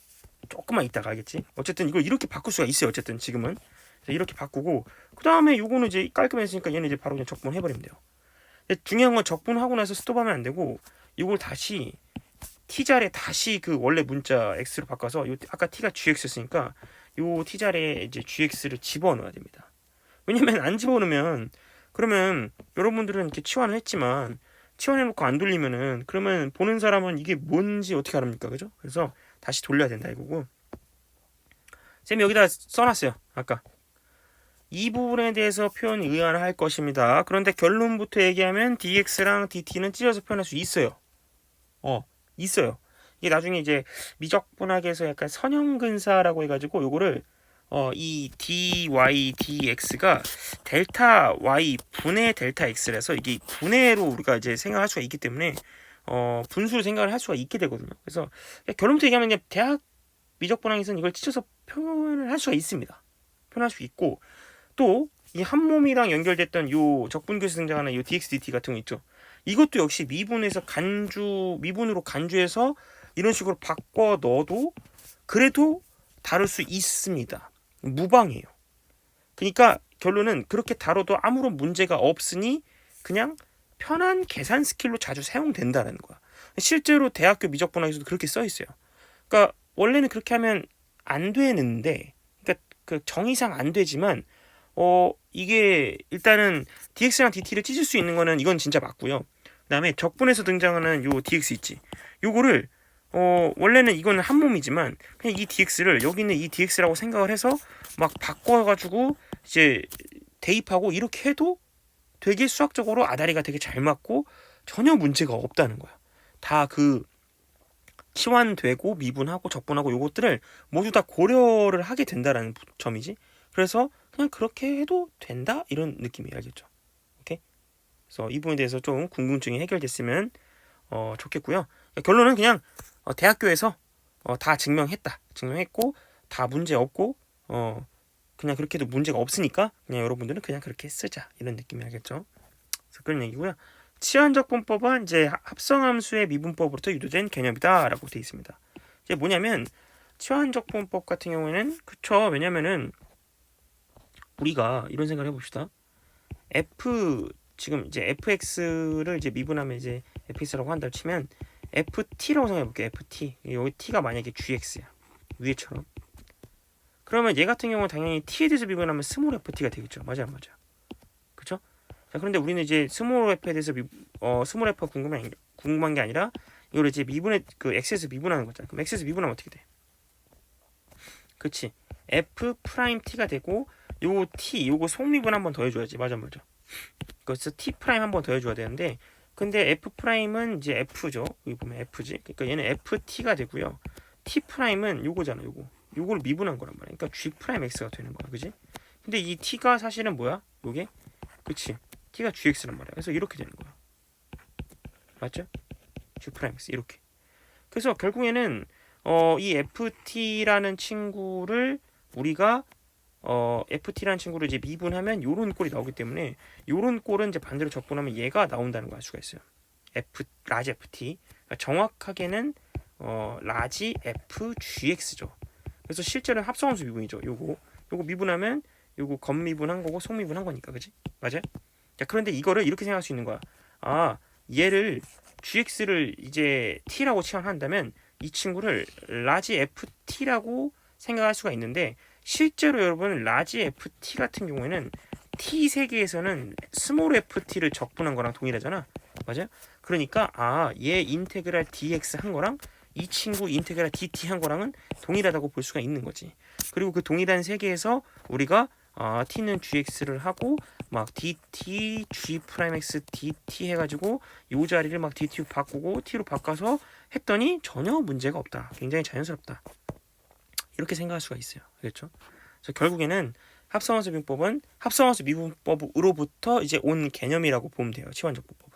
조금만 이따가 알겠지? 어쨌든 이걸 이렇게 바꿀 수가 있어요. 어쨌든 지금은 이렇게 바꾸고 그 다음에 요거는 이제 깔끔했으니까 얘는 이제 바로 그냥 적분해버리면 돼요. 중요한 건 적분하고 나서 스톱하면 안 되고 이걸 다시 t자리에 다시 그 원래 문자 x로 바꿔서 아까 t가 gx였으니까 요 t자리에 이제 gx를 집어넣어야 됩니다. 왜냐면 안 집어넣으면 그러면 여러분들은 이렇게 치환을 했지만 치환해놓고 안 돌리면은 그러면 보는 사람은 이게 뭔지 어떻게 알합니까? 그죠? 그래서 다시 돌려야 된다 이거고 쌤이 여기다 써놨어요. 아까 이 부분에 대해서 표현이 의아할 것입니다. 그런데 결론부터 얘기하면 dx랑 dt는 찢어서 표현할 수 있어요. 있어요. 이게 나중에 이제 미적분학에서 약간 선형근사라고 해가지고 요거를 이 dy dx가 델타 y 분의 델타 x라서 이게 분해로 우리가 이제 생각할 수가 있기 때문에 분수로 생각을 할 수가 있게 되거든요. 그래서 결론부터 얘기하면 그냥 대학 미적분학에서는 이걸 찢어서 표현을 할 수가 있습니다. 표현할 수 있고 또 이 한 몸이랑 연결됐던 요 적분교에서 등장하는 요 dx dt 같은 거 있죠. 이것도 역시 미분으로 간주해서 이런 식으로 바꿔 넣어도 그래도 다룰 수 있습니다. 무방해요. 그러니까 결론은 그렇게 다뤄도 아무런 문제가 없으니 그냥 편한 계산 스킬로 자주 사용된다는 거야. 실제로 대학교 미적분학에서도 그렇게 써 있어요. 그러니까 원래는 그렇게 하면 안 되는데, 그러니까 그 정의상 안 되지만 이게 일단은 dx랑 dt를 찢을 수 있는 거는 이건 진짜 맞고요. 그다음에 적분에서 등장하는 요 dx 있지. 요거를 원래는 이거는 한 몸이지만 그냥 이 dx를 여기 있는 이 dx라고 생각을 해서 막 바꿔가지고 이제 대입하고 이렇게 해도 되게 수학적으로 아다리가 되게 잘 맞고 전혀 문제가 없다는 거야. 다 그 치환되고 미분하고 적분하고 요것들을 모두 다 고려를 하게 된다라는 점이지. 그래서 그냥 그렇게 해도 된다 이런 느낌이에요. 알겠죠? 오케이? 그래서 이 부분에 대해서 좀 궁금증이 해결됐으면 좋겠고요. 결론은 그냥 대학교에서 다 증명했고 다 문제 없고 그냥 그렇게 해도 문제가 없으니까 그냥 여러분들은 그냥 그렇게 쓰자 이런 느낌이 알겠죠? 그래서 그런 얘기고요. 치환적분법은 이제 합성함수의 미분법으로부터 유도된 개념이다라고 되어 있습니다. 이제 뭐냐면 치환적분법 같은 경우에는 그쵸, 왜냐면은 우리가 이런 생각을 해봅시다. 지금 이제 fx를 이제 미분하면 이제 fx라고 한다 치면 ft라고 생각해볼게요. ft 여기 t가 만약에 gx야 위에처럼. 그러면 얘 같은 경우는 당연히 t에 대해서 미분하면 스몰 ft가 되겠죠. 맞아 안 맞아? 그쵸? 자, 그런데 우리는 이제 스몰 f에 대해서 스몰 f가 궁금한 게 아니라 이걸 이제 미분의 그 x에서 미분하는 거잖아. 그럼 x에서 미분하면 어떻게 돼? 그치? f 프라임 t가 되고 요거 t 요거 속미분 한번 더 해줘야지. 맞아 맞아. 그래서 t 프라임 한번 더 해줘야 되는데 근데 f 프라임은 이제 f죠. 여기 보면 f지. 그러니까 얘는 ft가 되고요. t 프라임은 요거잖아. 요걸 미분한 거란 말이야. 그러니까 g 프라임 x가 되는 거야. 그지? 근데 이 t가 사실은 뭐야? 요게? 그치? t가 gx란 말이야. 그래서 이렇게 되는 거야. 맞죠? g 프라임 x 이렇게. 그래서 결국에는 이 ft라는 친구를 우리가 ft라는 친구를 이제 미분하면 요런 꼴이 나오기 때문에 요런 꼴은 이제 반대로 적분하면 얘가 나온다는 걸 알 수가 있어요. 라지 ft. 그러니까 정확하게는 라지 f gx죠. 그래서 실제로는 합성함수 미분이죠. 요거 미분하면 요거 겉미분한 거고 속미분한 거니까, 그지? 맞아요? 자, 그런데 이거를 이렇게 생각할 수 있는 거야. 아, 얘를 gx를 이제 t라고 치환한다면 이 친구를 라지 ft라고 생각할 수가 있는데 실제로 여러분 라지 ft 같은 경우에는 t 세계에서는 스몰 ft를 적분한 거랑 동일하잖아. 맞아요? 그러니까 얘 인테그랄 dx 한 거랑 이 친구 인테그랄 dt 한 거랑은 동일하다고 볼 수가 있는 거지. 그리고 그 동일한 세계에서 우리가 t는 gx를 하고 막 dt g 프라임 x dt 해가지고 요 자리를 막 dt로 바꾸고 t로 바꿔서 했더니 전혀 문제가 없다. 굉장히 자연스럽다. 이렇게 생각할 수가 있어요. 그렇죠? 그래서 결국에는 합성함수 미분법은 합성함수 미분법으로부터 이제 온 개념이라고 보면 돼요. 치환적분법은.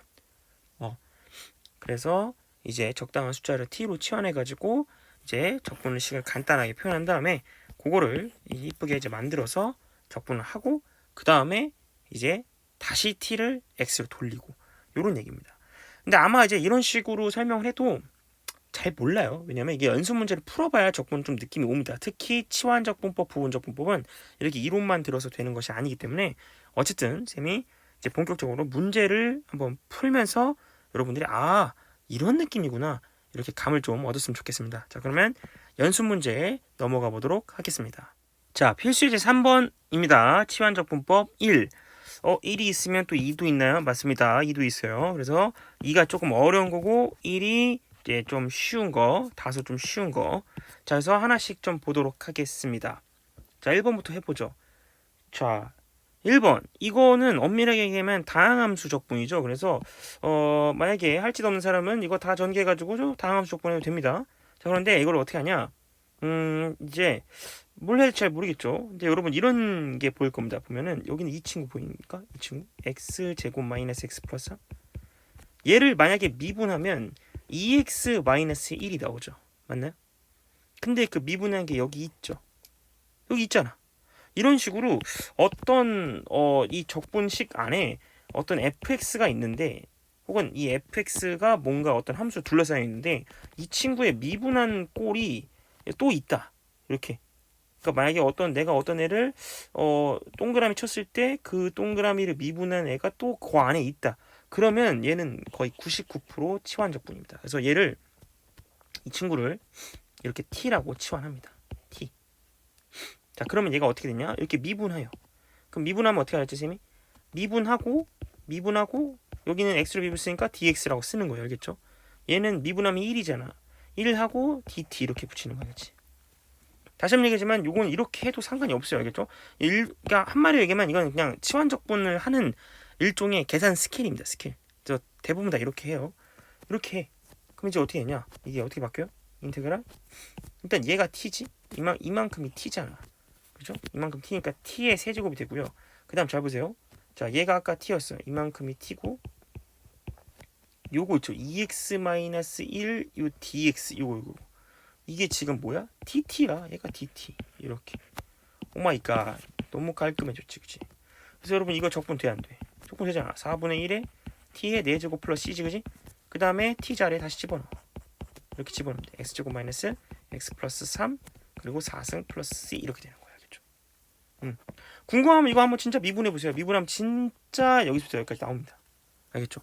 그래서 이제 적당한 숫자를 t로 치환해가지고 이제 적분을 식을 간단하게 표현한 다음에 그거를 이쁘게 이제 만들어서 적분을 하고 그 다음에 이제 다시 t를 x로 돌리고 요런 얘기입니다. 근데 아마 이제 이런 식으로 설명을 해도 잘 몰라요. 왜냐면 이게 연습 문제를 풀어봐야 적분 좀 느낌이 옵니다. 특히 치환적분법, 부분적분법은 이렇게 이론만 들어서 되는 것이 아니기 때문에 어쨌든 쌤이 이제 본격적으로 문제를 한번 풀면서 여러분들이 이런 느낌이구나 이렇게 감을 좀 얻었으면 좋겠습니다. 자, 그러면 연습 문제에 넘어가 보도록 하겠습니다. 자, 필수예제 3번입니다. 치환적분법 1. 1이 있으면 또 2도 있나요? 맞습니다. 2도 있어요. 그래서 2가 조금 어려운 거고 1이 이제 좀 쉬운 거, 다소 좀 쉬운 거. 자, 그래서 하나씩 좀 보도록 하겠습니다. 자, 1번부터 해보죠. 자, 1번. 이거는 엄밀하게 얘기하면 다항함수 적분이죠. 그래서 만약에 할 짓 없는 사람은 이거 다 전개해가지고 다항함수 적분해도 됩니다. 자, 그런데 이걸 어떻게 하냐? 이제 뭘 해야 될지 잘 모르겠죠. 근데 여러분 이런 게 보일 겁니다. 보면은 여기는 이 친구 보입니까? 이 친구 x 제곱 마이너스 x 플러스 3. 얘를 만약에 미분하면 2x 마이너스 1이 나오죠. 맞나요? 근데 그 미분한 게 여기 있죠. 여기 있잖아. 이런 식으로 어떤 이 적분식 안에 어떤 fx가 있는데 혹은 이 fx가 뭔가 어떤 함수로 둘러싸여 있는데 이 친구의 미분한 꼴이 또 있다. 이렇게. 그러니까 만약에 내가 어떤 애를 동그라미 쳤을 때 그 동그라미를 미분한 애가 또 그 안에 있다. 그러면 얘는 거의 99% 치환적분입니다. 그래서 이 친구를 이렇게 t라고 치환합니다. t. 자, 그러면 얘가 어떻게 되냐? 이렇게 미분해요. 그럼 미분하면 어떻게 하겠지, 쌤이? 미분하고 여기는 x로 미분했으니까 dx라고 쓰는 거예요. 알겠죠? 얘는 미분하면 1이잖아. 1하고 dt 이렇게 붙이는 거겠지. 다시 한번 얘기하지만 요건 이렇게 해도 상관이 없어요. 알겠죠? 그러니까 한마디로 얘기하면 이건 그냥 치환적분을 하는 일종의 계산 스킬입니다. 스킬. 그래서 대부분 다 이렇게 해요. 이렇게 해. 그럼 이제 어떻게 되냐? 이게 어떻게 바뀌어요? 인테그랄? 일단 얘가 t지? 이만큼이 t잖아. 그죠? 이만큼 t니까 t의 세제곱이 되고요. 그 다음 잘 보세요. 자, 얘가 아까 t였어요. 이만큼이 t고 요거 있죠. 2x-1 요 dx 요거 이게 지금 뭐야? dt야. 얘가 dt. 이렇게. 오 마이 갓. 너무 깔끔해졌지, 그치? 그래서 여러분 이거 적분 돼 안 돼? 적분 되잖아. 4분의 1에 t의 4제곱 플러스 c지, 그지? 그 다음에 t 자리에 다시 집어넣어. 이렇게 집어넣으면 돼. x제곱 마이너스 x 플러스 3 그리고 4승 플러스 c 이렇게 되는 거야. 그죠? 궁금하면 이거 한번 진짜 미분해보세요. 미분하면 진짜 여기서부터 여기까지 나옵니다. 알겠죠?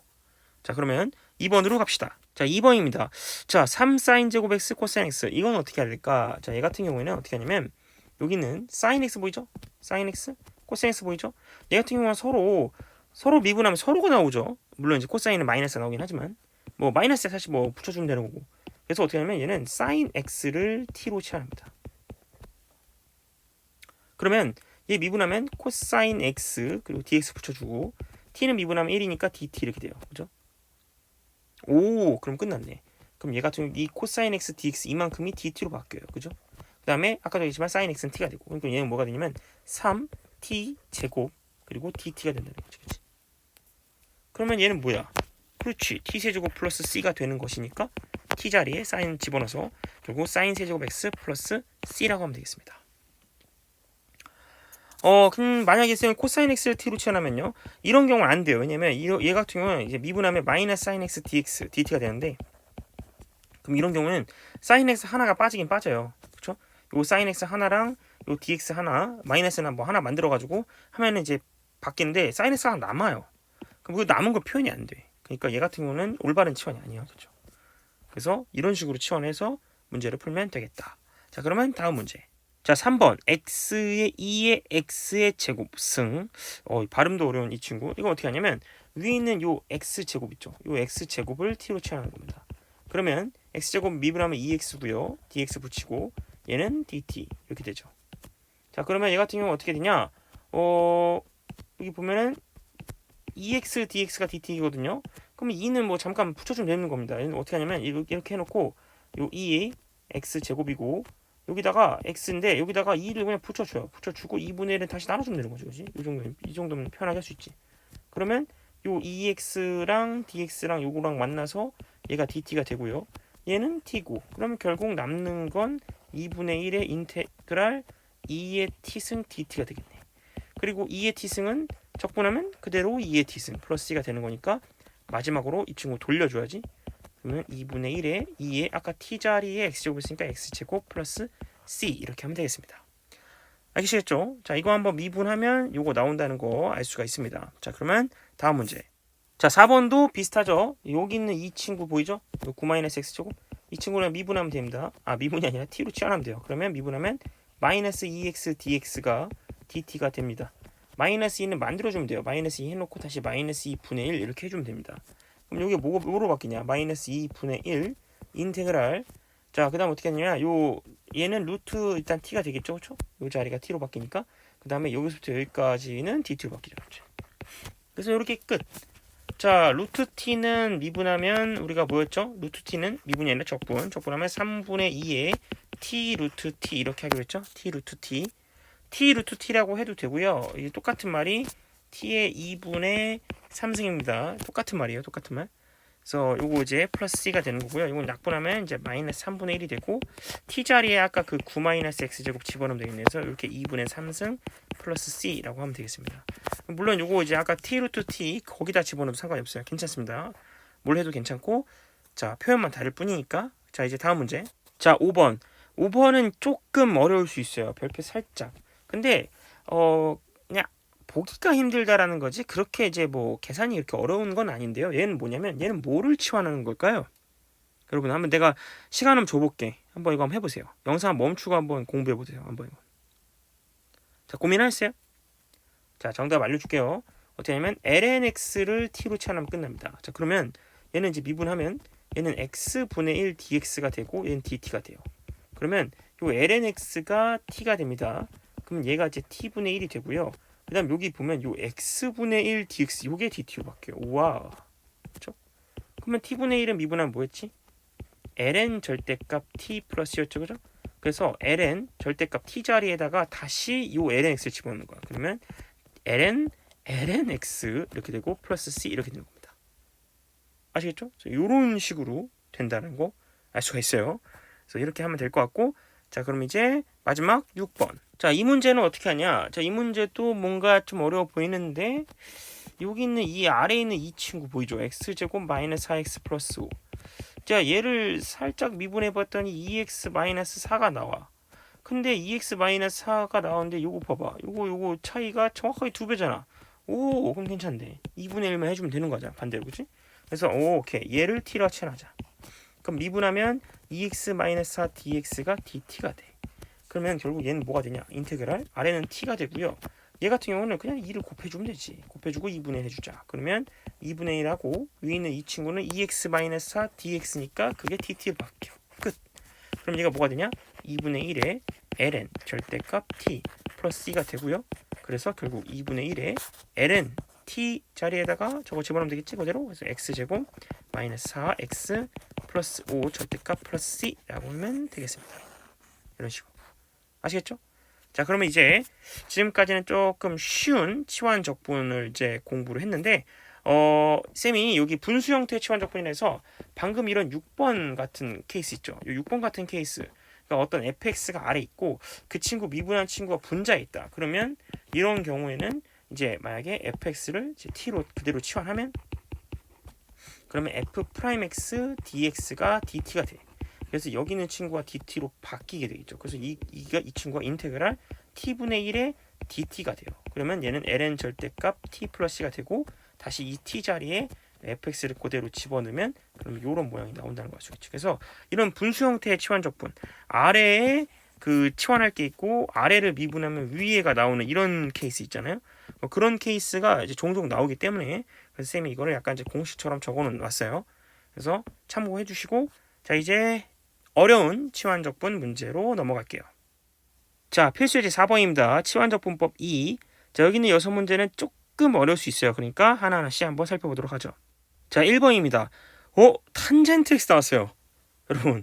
자, 그러면 2번으로 갑시다. 자, 2번입니다. 자, 3 사인 제곱 x 코사인 x 이건 어떻게 해야 될까? 자, 얘 같은 경우에는 어떻게 하냐면 여기는 사인 x 보이죠? 사인 x, 코사인 x 보이죠? 얘 같은 경우는 서로 미분하면 서로가 나오죠. 물론 이제 코사인은 마이너스가 나오긴 하지만 뭐 마이너스에 사실 뭐 붙여주면 되는 거고. 그래서 어떻게 하냐면 얘는 사인 x를 t로 치환합니다. 그러면 얘 미분하면 코사인 x 그리고 dx 붙여주고 t는 미분하면 1이니까 dt 이렇게 돼요. 그죠? 오, 그럼 끝났네. 그럼 얘 같은 경우 이 코사인 x dx 이만큼이 dt로 바뀌어요. 그죠? 그 다음에 아까도 얘기했지만 사인 x는 t가 되고 그러니까 얘는 뭐가 되냐면 3t 제곱 그리고 dt가 된다는 거지. 그치? 그러면 얘는 뭐야? 그렇지. t 세제곱 플러스 c가 되는 것이니까 t 자리에 사인 집어넣어서 결국 사인 세제곱 x 플러스 c라고 하면 되겠습니다. 만약에 쌤 코사인 x를 t로 치환하면요. 이런 경우는 안 돼요. 왜냐면 얘 같은 경우는 이제 미분하면 마이너스 사인 x dx dt가 되는데 그럼 이런 경우는 사인 x 하나가 빠지긴 빠져요. 그렇죠? 요 사인 x 하나랑 요 dx 하나 마이너스나 뭐 하나 만들어 가지고 하면은 이제 바뀌는데 사인 x가 남아요. 그럼 그 남은 거 표현이 안 돼. 그러니까 얘 같은 경우는 올바른 치환이 아니에요. 그렇죠? 그래서 이런 식으로 치환해서 문제를 풀면 되겠다. 자, 그러면 다음 문제. 자, 3번 x의 2의 x의 제곱승. 발음도 어려운 이 친구. 이거 어떻게 하냐면 위에 있는 요 x제곱 있죠. 요 x제곱을 t로 치환하는 겁니다. 그러면 x제곱 미분하면 2x고요. dx 붙이고 얘는 dt 이렇게 되죠. 자, 그러면 얘 같은 경우 어떻게 되냐? 여기 보면은 2x dx가 dt거든요. 그러면 2는 뭐 잠깐 붙여주면 되는 겁니다. 얘는 어떻게 하냐면 이렇게 해놓고 요 2의 x제곱이고 여기다가 x인데 여기다가 2를 그냥 붙여줘요. 붙여주고 2분의 1은 다시 나눠주면 되는 거죠. 그지? 이 정도면 편하게 할 수 있지. 그러면 요 2x랑 dx랑 요거랑 만나서 얘가 dt가 되고요. 얘는 t고 그러면 결국 남는 건 2분의 1의 인테그랄 2의 t승 dt가 되겠네. 그리고 2의 t승은 적분하면 그대로 2의 t승 플러스 c가 되는 거니까 마지막으로 이 친구 돌려줘야지. 그러면 2분의 1에 2의 아까 t 자리에 x제곱 있으니까 x제곱 플러스 c 이렇게 하면 되겠습니다. 알겠시겠죠? 자, 이거 한번 미분하면 요거 나온다는 거 알 수가 있습니다. 자, 그러면 다음 문제. 자, 4번도 비슷하죠? 여기 있는 이 친구 보이죠? 9-x제곱 이 친구랑 미분하면 됩니다. 미분이 아니라 t로 치환하면 돼요. 그러면 미분하면 마이너스 2x dx가 dt가 됩니다. 마이너스 2는 만들어주면 돼요. 마이너스 2 해놓고 다시 마이너스 2분의 1 이렇게 해주면 됩니다. 그럼 여기 뭐로 바뀌냐? 마이너스 2분의 1 인테그랄. 자, 그 다음 어떻게 하냐면 얘는 루트 일단 t가 되겠죠, 그렇죠? 요 자리가 t로 바뀌니까 그 다음에 여기서부터 여기까지는 dt로 바뀌죠. 그렇죠? 그래서 이렇게 끝. 자, 루트 t는 미분하면 우리가 뭐였죠? 루트 t는 미분이 아니라 적분하면 3분의 2에 t 루트 t 이렇게 하기로 했죠? t 루트 t라고 해도 되고요. 이 똑같은 말이 t의 2분의 3승입니다. 똑같은 말이에요. 똑같은 말. 그래서 요거 이제 플러스 c가 되는 거고요. 이건 약분하면 이제 마이너스 3분의 1이 되고 t 자리에 아까 그 9-x제곱 집어넣으면 되겠네요. 그래서 이렇게 2분의 3승 플러스 c라고 하면 되겠습니다. 물론 요거 이제 아까 t 루트 t 거기다 집어넣어도 상관이 없어요. 괜찮습니다. 뭘 해도 괜찮고 자, 표현만 다를 뿐이니까. 자, 이제 다음 문제. 자, 5번. 5번은 조금 어려울 수 있어요. 별표 살짝. 근데 그냥 보기가 힘들다라는 거지 그렇게 이제 뭐 계산이 이렇게 어려운 건 아닌데요. 얘는 뭐냐면 얘는 뭐를 치환하는 걸까요? 여러분 한번 내가 시간 좀 줘볼게. 한번 이거 한번 해보세요. 영상 한번 멈추고 한번 공부해보세요. 한번 이거. 자, 고민하셨어요? 자, 정답 알려줄게요. 어떻게 하냐면 lnx를 t로 치환하면 끝납니다. 자, 그러면 얘는 이제 미분하면 얘는 x분의 1 dx가 되고 얘는 dt가 돼요. 그러면 요 lnx가 t가 됩니다. 그럼 얘가 이제 t분의 1이 되고요. 그 다음 여기 보면 요 x분의 1 dx 요게 dt로 바뀌어요. 우와. 그렇죠? 그러면 t분의 1은 미분하면 뭐였지? ln 절대값 t 플러스였죠. 그죠? 그래서 ln 절대값 t 자리에다가 다시 요 lnx를 집어넣는 거야. 그러면 lnx 이렇게 되고 플러스 c 이렇게 되는 겁니다. 아시겠죠? 이런 식으로 된다는 거 알 수가 있어요. 그래서 이렇게 하면 될 것 같고 자, 그럼 이제 마지막 6번. 자, 이 문제는 어떻게 하냐? 자, 이 문제도 뭔가 좀 어려워 보이는데 여기 있는 이 아래에 있는 이 친구 보이죠? x제곱 마이너스 4x 플러스 5. 자, 얘를 살짝 미분해 봤더니 2x 마이너스 4가 나와. 근데 2x 마이너스 4가 나오는데 요거 봐봐. 요거 차이가 정확하게 2배잖아. 오, 그럼 괜찮네. 2분의 1만 해주면 되는 거잖아. 반대로, 그치? 그래서 오케이. 얘를 t로 치환하자. 그럼 미분하면 2x 마이너스 4 dx가 dt가 돼. 그러면 결국 얘는 뭐가 되냐? 인테그랄 아래는 t가 되고요. 얘 같은 경우는 그냥 2를 곱해주면 되지. 곱해주고 2분의 1 해주자. 그러면 2분의 1하고 위에 있는 이 친구는 2x 마이너스 4 dx니까 그게 dt로 바뀌어. 끝. 그럼 얘가 뭐가 되냐? 2분의 1에 ln 절대값 t 플러스 c가 되고요. 그래서 결국 2분의 1에 ln t 자리에다가 저거 집어넣으면 되겠지? 그대로. 그래서 x제곱 마이너스 4x 플러스 5 절대값 플러스 c라고 하면 되겠습니다. 이런 식으로. 아시겠죠? 자, 그러면 이제 지금까지는 조금 쉬운 치환 적분을 이제 공부를 했는데 쌤이 여기 분수 형태의 치환 적분이라서 방금 이런 6번 같은 케이스 있죠. 이 6번 같은 케이스. 그러니까 어떤 fx가 아래 있고 그 친구 미분한 친구가 분자에 있다. 그러면 이런 경우에는 이제 만약에 fx를 이제 t로 그대로 치환하면 그러면 f'x dx가 dt가 돼. 그래서 여기 있는 친구가 dt로 바뀌게 되겠죠. 그래서 이 친구가 인테그랄 t분의 1의 dt가 돼요. 그러면 얘는 ln 절대값 t 플러스 c가 되고 다시 이 t 자리에 fx를 그대로 집어넣으면 그럼 이런 모양이 나온다는 걸 알 수 있죠. 그래서 이런 분수 형태의 치환 적분 아래에 그 치환할 게 있고 아래를 미분하면 위에가 나오는 이런 케이스 있잖아요. 그런 케이스가 이제 종종 나오기 때문에 그래서 쌤이 이거를 약간 이제 공식처럼 적어놓은 왔어요. 그래서 참고해 주시고 자 이제 어려운 치환적분 문제로 넘어갈게요. 자, 필수예제 4번입니다. 치환적분법 2. 자, 여기 있는 6문제는 조금 어려울 수 있어요. 그러니까 하나하나씩 한번 살펴보도록 하죠. 자, 1번입니다. 탄젠트 x 나왔어요. 여러분,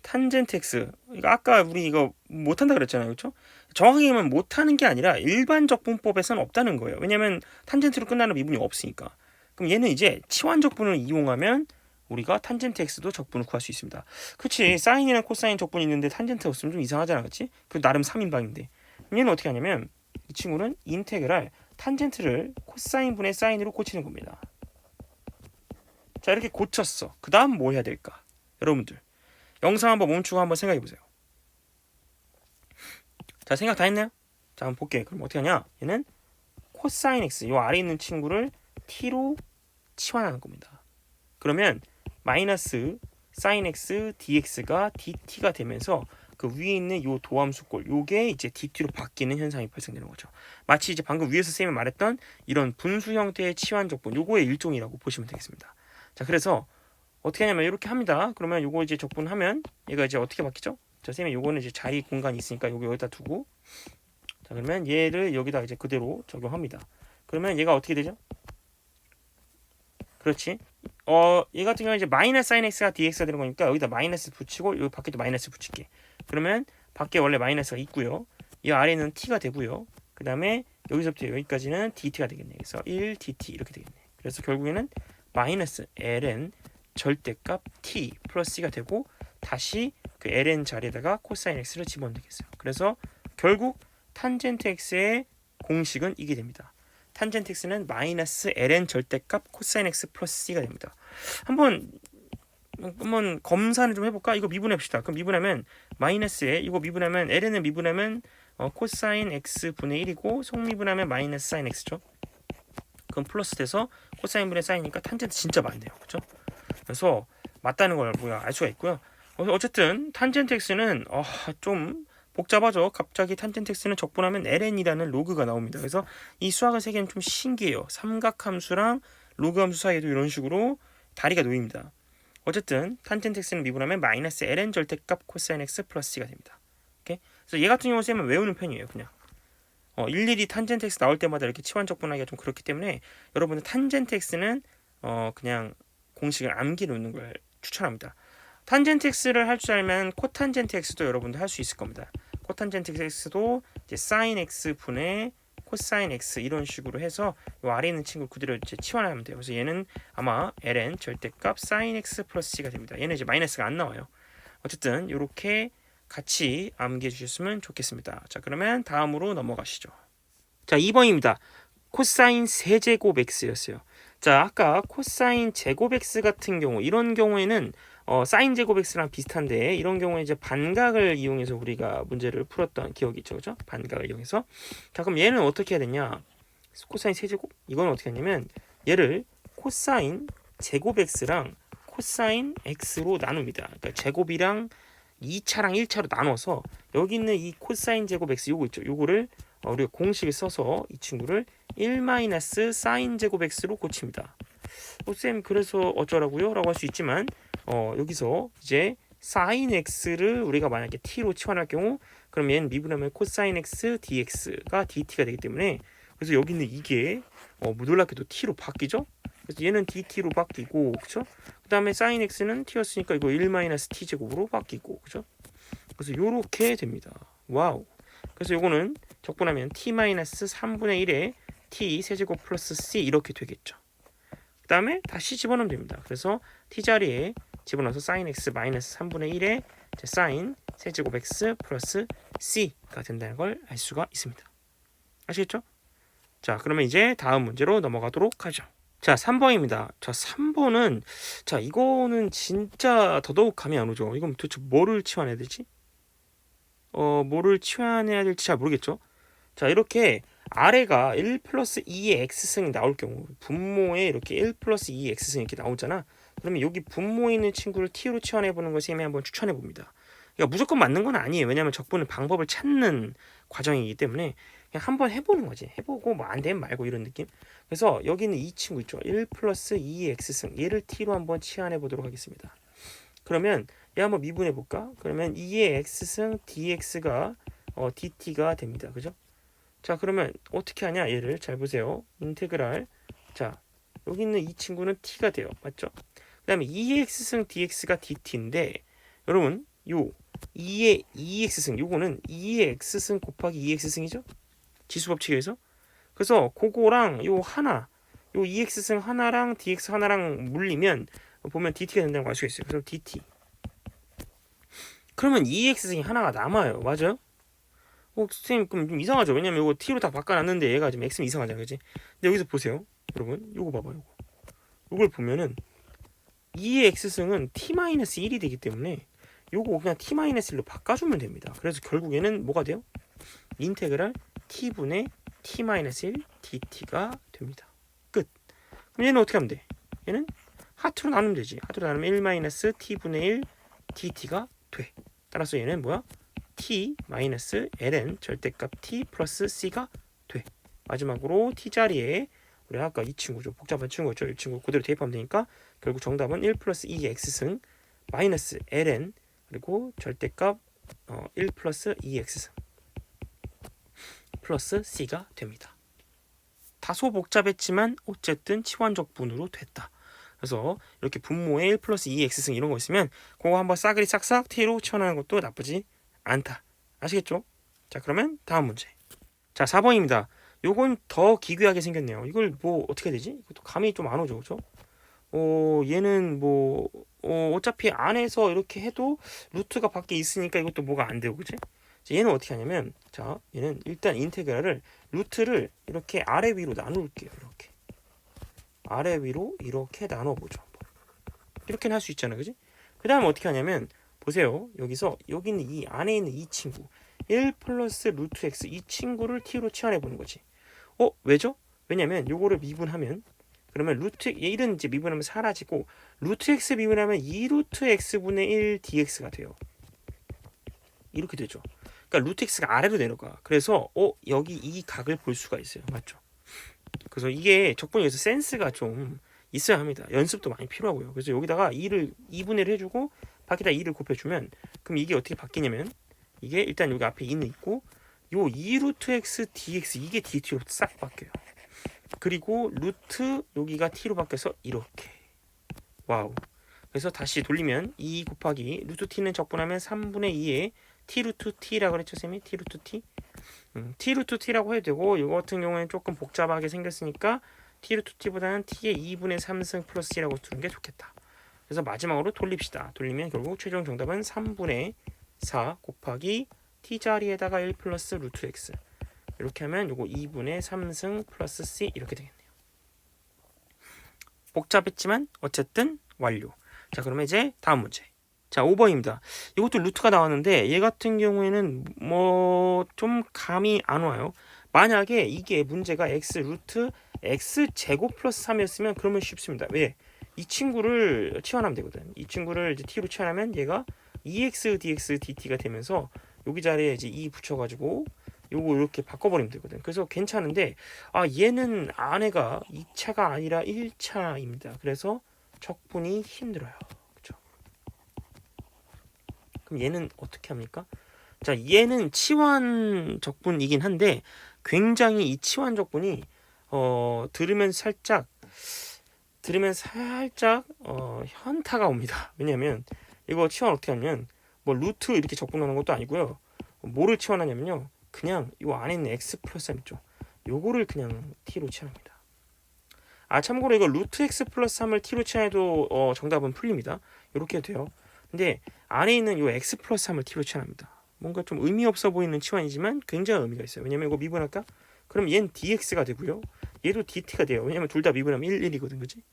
탄젠트 x. 이거 아까 우리 이거 못한다 그랬잖아요. 그렇죠? 정확하게 말하면 못하는 게 아니라 일반 적분법에서는 없다는 거예요. 왜냐면 탄젠트로 끝나는 미분이 없으니까. 그럼 얘는 이제 치환적분을 이용하면 우리가 탄젠트 x도 적분을 구할 수 있습니다. 그치, 사인이랑 코사인 적분이 있는데 탄젠트 없으면 좀 이상하잖아. 그치? 그 나름 3인방인데 얘는 어떻게 하냐면 이 친구는 인테그랄 탄젠트를 코사인분의 사인으로 고치는 겁니다. 자, 이렇게 고쳤어. 그 다음 뭐 해야 될까? 여러분들 영상 한번 멈추고 한번 생각해 보세요. 자, 생각 다 했나요? 자, 한번 볼게. 그럼 어떻게 하냐? 얘는 코사인 x, 요 아래 있는 친구를 t로 치환하는 겁니다. 그러면 마이너스 sin x dx가 dt가 되면서 그 위에 있는 요 도함수꼴 요게 이제 dt로 바뀌는 현상이 발생되는 거죠. 마치 이제 방금 위에서 쌤이 말했던 이런 분수 형태의 치환적분 요거의 일종이라고 보시면 되겠습니다. 자, 그래서 어떻게 하냐면 이렇게 합니다. 그러면 요거 이제 적분하면 얘가 이제 어떻게 바뀌죠? 자, 쌤이 요거는 이제 자리 공간이 있으니까 요거 여기다 두고 자, 그러면 얘를 여기다 이제 그대로 적용합니다. 그러면 얘가 어떻게 되죠? 그렇지. 얘 같은 경우는 이제 마이너스 sin x가 dx가 되는 거니까 여기다 마이너스 붙이고 여기 밖에도 마이너스 붙일게. 그러면 밖에 원래 마이너스가 있고요. 이 아래는 t가 되고요. 그 다음에 여기서부터 여기까지는 dt가 되겠네. 그래서 1 dt 이렇게 되겠네. 그래서 결국에는 마이너스 ln 절대값 t 플러스 c가 되고 다시 그 ln 자리에다가 코사인 x를 집어넣으면 되겠어요. 그래서 결국 탄젠트 x의 공식은 이게 됩니다. 탄젠트 x는 마이너스 ln 절대값 코사인 x 플러스 c가 됩니다. 한번 검사를 좀 해볼까? 이거 미분해봅시다. 그럼 미분하면 마이너스에 이거 미분하면 ln을 미분하면 코사인 x 분의 1이고 속미분하면 마이너스 사인 x죠. 그럼 플러스 돼서 코사인 분의 사인이니까 탄젠트 진짜 맞네요. 그렇죠? 그래서 맞다는 걸 알 수가 있고요. 어쨌든 탄젠트 x는 좀 복잡하죠. 갑자기 탄젠트 x는 적분하면 ln이라는 로그가 나옵니다. 그래서 이 수학을 세계는 좀 신기해요. 삼각함수랑 로그 함수 사이에도 이런 식으로 다리가 놓입니다. 어쨌든 탄젠트 x는 미분하면 마이너스 ln 절대값 코사인 x 플러스 c가 됩니다. 오케이? 그래서 얘 같은 경우 쌤은 외우는 편이에요. 그냥 일일이 탄젠트 x 나올 때마다 이렇게 치환 적분하기가 좀 그렇기 때문에 여러분은 탄젠트 x는 그냥 공식을 암기 놓는 걸 추천합니다. 탄젠트 x를 할 줄 알면 코탄젠트 x도 여러분들 할 수 있을 겁니다. 코탄젠트 x도 이제 sin x 분의 코사인 x 이런 식으로 해서 이 아래 있는 친구 그대로 이제 치환하면 돼요. 그래서 얘는 아마 ln 절대값 sin x 플러스 c가 됩니다. 얘는 이제 마이너스가 안 나와요. 어쨌든 이렇게 같이 암기해 주셨으면 좋겠습니다. 자, 그러면 다음으로 넘어가시죠. 자, 2번입니다. 코사인 세제곱 x였어요. 자, 아까 코사인 제곱 x 같은 경우 이런 경우에는 사인 제곱 x랑 비슷한데 이런 경우에 이제 반각을 이용해서 우리가 문제를 풀었던 기억이 있죠. 그죠? 반각을 이용해서. 자, 그럼 얘는 어떻게 해야 되냐? 코사인 세제곱? 이건 어떻게 하냐면 얘를 코사인 제곱 x랑 코사인 x로 나눕니다. 그러니까 제곱이랑 2차랑 1차로 나눠서 여기 있는 이 코사인 제곱 x 요거 있죠. 요거를 우리가 공식을 써서 이 친구를 1 사인 제곱 x로 고칩니다. 쌤 그래서 어쩌라고요? 라고 할 수 있지만 여기서 이제 사인 x를 우리가 만약에 t로 치환할 경우 그럼 얘는 미분하면 코사인 x dx가 dt가 되기 때문에 그래서 여기 있는 이게 놀랍게도 t로 바뀌죠? 그래서 얘는 dt로 바뀌고 그렇죠? 그 다음에 사인 x는 t였으니까 이거 1 t 제곱으로 바뀌고 그렇죠? 그래서 요렇게 됩니다. 와우. 그래서 요거는 적분하면 t-3분의 1에 t 세제곱 플러스 c 이렇게 되겠죠. 그 다음에 다시 집어넣으면 됩니다. 그래서 t 자리에 집어넣어서 sin x 마이너스 3분의 1에 sin 세제곱 x 플러스 c가 된다는 걸 알 수가 있습니다. 아시겠죠? 자, 그러면 이제 다음 문제로 넘어가도록 하죠. 자, 3번입니다. 자, 3번은 자, 이거는 진짜 더더욱 감이 안 오죠. 이건 도대체 뭐를 치환해야 되지? 뭐를 치환해야 될지 잘 모르겠죠. 자, 이렇게 아래가 1 플러스 2의 x승이 나올 경우 분모에 이렇게 1 플러스 2의 x승이 이렇게 나오잖아. 그러면 여기 분모에 있는 친구를 t로 치환해 보는 걸 쌤이 한번 추천해 봅니다. 그러니까 무조건 맞는 건 아니에요. 왜냐하면 적분은 방법을 찾는 과정이기 때문에 그냥 한번 해보는 거지. 해보고 뭐 안 되면 말고 이런 느낌. 그래서 여기 있는 이 친구 있죠. 1 플러스 2의 x승 얘를 t로 한번 치환해 보도록 하겠습니다. 그러면 얘 한번 미분해 볼까? 그러면 2의 x승 dx가 dt가 됩니다. 그죠? 자, 그러면 어떻게 하냐? 얘를 잘 보세요. 인테그랄. 자, 여기 있는 이 친구는 t가 돼요. 맞죠? 그 다음에 2의 x승 dx가 dt인데 여러분 요 2의 2x승 요거는 2의 x승 곱하기 2x승이죠? 지수법칙에 의해서. 그래서 그거랑 요 하나 요 2x승 하나랑 dx 하나랑 물리면 보면 dt가 된다는 걸 알 수가 있어요. 그래서 dt. 그러면 2x승이 하나가 남아요. 맞아요? 선생님 그럼 좀 이상하죠? 왜냐면 이거 t로 다 바꿔놨는데 얘가 지금 x는 이상하잖아요. 그지? 근데 여기서 보세요. 여러분 요거 봐봐요. 요걸 보면은 2의 x승은 t-1이 되기 때문에 요거 그냥 t-1로 바꿔주면 됩니다. 그래서 결국에는 뭐가 돼요? 인테그랄 t분의 t-1 dt가 됩니다. 끝. 그럼 얘는 어떻게 하면 돼? 얘는 하트로 나누면 되지. 하트로 나누면 1 t분의 1 dt가 돼. 따라서 얘는 뭐야? t-ln 절대값 t 플러스 c가 돼. 마지막으로 t 자리에 우리 아까 이 친구죠. 복잡한 친구였죠. 이 친구 그대로 대입하면 되니까 결국 정답은 1 플러스 2의 x승 마이너스 ln 그리고 절대값 1 플러스 2의 x승 플러스 c가 됩니다. 다소 복잡했지만 어쨌든 치환적분으로 됐다. 그래서 이렇게 분모에 1 플러스 2의 x승 이런 거 있으면 그거 한번 싸그리 싹싹 t로 치환하는 것도 나쁘지 않다. 아시겠죠? 자, 그러면 다음 문제. 자, 4번입니다. 요건 더 기괴하게 생겼네요. 이걸 뭐 어떻게 해야 되지? 이것도 감이 좀 안 오죠. 그죠? 얘는 뭐 어차피 안에서 이렇게 해도 루트가 밖에 있으니까 이것도 뭐가 안 되고 그지? 얘는 어떻게 하냐면 자, 얘는 일단 인테그랄을 루트를 이렇게 아래 위로 나눌게요. 이렇게 아래 위로 이렇게 나눠보죠. 이렇게는 할 수 있잖아요. 그지? 그 다음에 어떻게 하냐면 보세요. 여기서 여기 있는 이 안에 있는 이 친구 1 플러스 루트 x 이 친구를 t로 치환해 보는 거지. 왜죠? 왜냐면 요거를 미분하면 그러면 루트 1은 이제 미분하면 사라지고 루트 x 미분하면 2 루트 x분의 1 dx가 돼요. 이렇게 되죠. 그러니까 루트 x가 아래로 내려가. 그래서 여기 이 각을 볼 수가 있어요. 맞죠? 그래서 이게 적분에서 센스가 좀 있어야 합니다. 연습도 많이 필요하고요. 그래서 여기다가 2를 2분의 1 해주고 밖에다 2를 곱해주면 그럼 이게 어떻게 바뀌냐면 이게 일단 여기 앞에 2는 있고 요 2 루트 x dx 이게 dt로 싹 바뀌어요. 그리고 루트 여기가 t로 바뀌어서 이렇게 와우. 그래서 다시 돌리면 2 곱하기 루트 t는 적분하면 3분의 2에 t 루트 t라고 그랬죠 쌤이? t 루트 t t 루트 t라고 해도 되고 이거 같은 경우에는 조금 복잡하게 생겼으니까 t 루트 t보다는 t의 2분의 3승 플러스 t라고 두는 게 좋겠다. 그래서 마지막으로 돌립시다. 돌리면 결국 최종 정답은 3분의 4 곱하기 t 자리에다가 1 플러스 루트 x. 이렇게 하면 요거 2분의 3승 플러스 c 이렇게 되겠네요. 복잡했지만 어쨌든 완료. 자, 그러면 이제 다음 문제. 자, 5번입니다. 이것도 루트가 나왔는데 얘 같은 경우에는 뭐 좀 감이 안 와요. 만약에 이게 문제가 x 루트 x 제곱 플러스 3이었으면 그러면 쉽습니다. 왜? 이 친구를 치환하면 되거든. 이 친구를 이제 t로 치환하면 얘가 2x dx dt가 되면서 여기 자리에 이제 2 붙여가지고 요거 이렇게 바꿔버리면 되거든. 그래서 괜찮은데 얘는 안에가 2차가 아니라 1차입니다. 그래서 적분이 힘들어요. 그렇죠? 그럼 얘는 어떻게 합니까? 자, 얘는 치환 적분이긴 한데 굉장히 이 치환 적분이 들으면 살짝 현타가 옵니다. 왜냐면 이거 치환 어떻게 하면 뭐 루트 이렇게 적분하는 것도 아니고요. 뭐를 치환하냐면요. 그냥 이 안에 있는 x 플러스 3 있죠. 요거를 그냥 t로 치환합니다. 참고로 이거 루트 x 플러스 3을 t로 치환해도 정답은 풀립니다. 이렇게 돼요. 근데 안에 있는 요 x 플러스 3을 t로 치환합니다. 뭔가 좀 의미 없어 보이는 치환이지만 굉장히 의미가 있어요. 왜냐면 이거 미분할까? 그럼 얘는 dx가 되고요. 얘도 dt가 돼요. 왜냐면 둘 다 미분하면 1, 1이거든. 그지?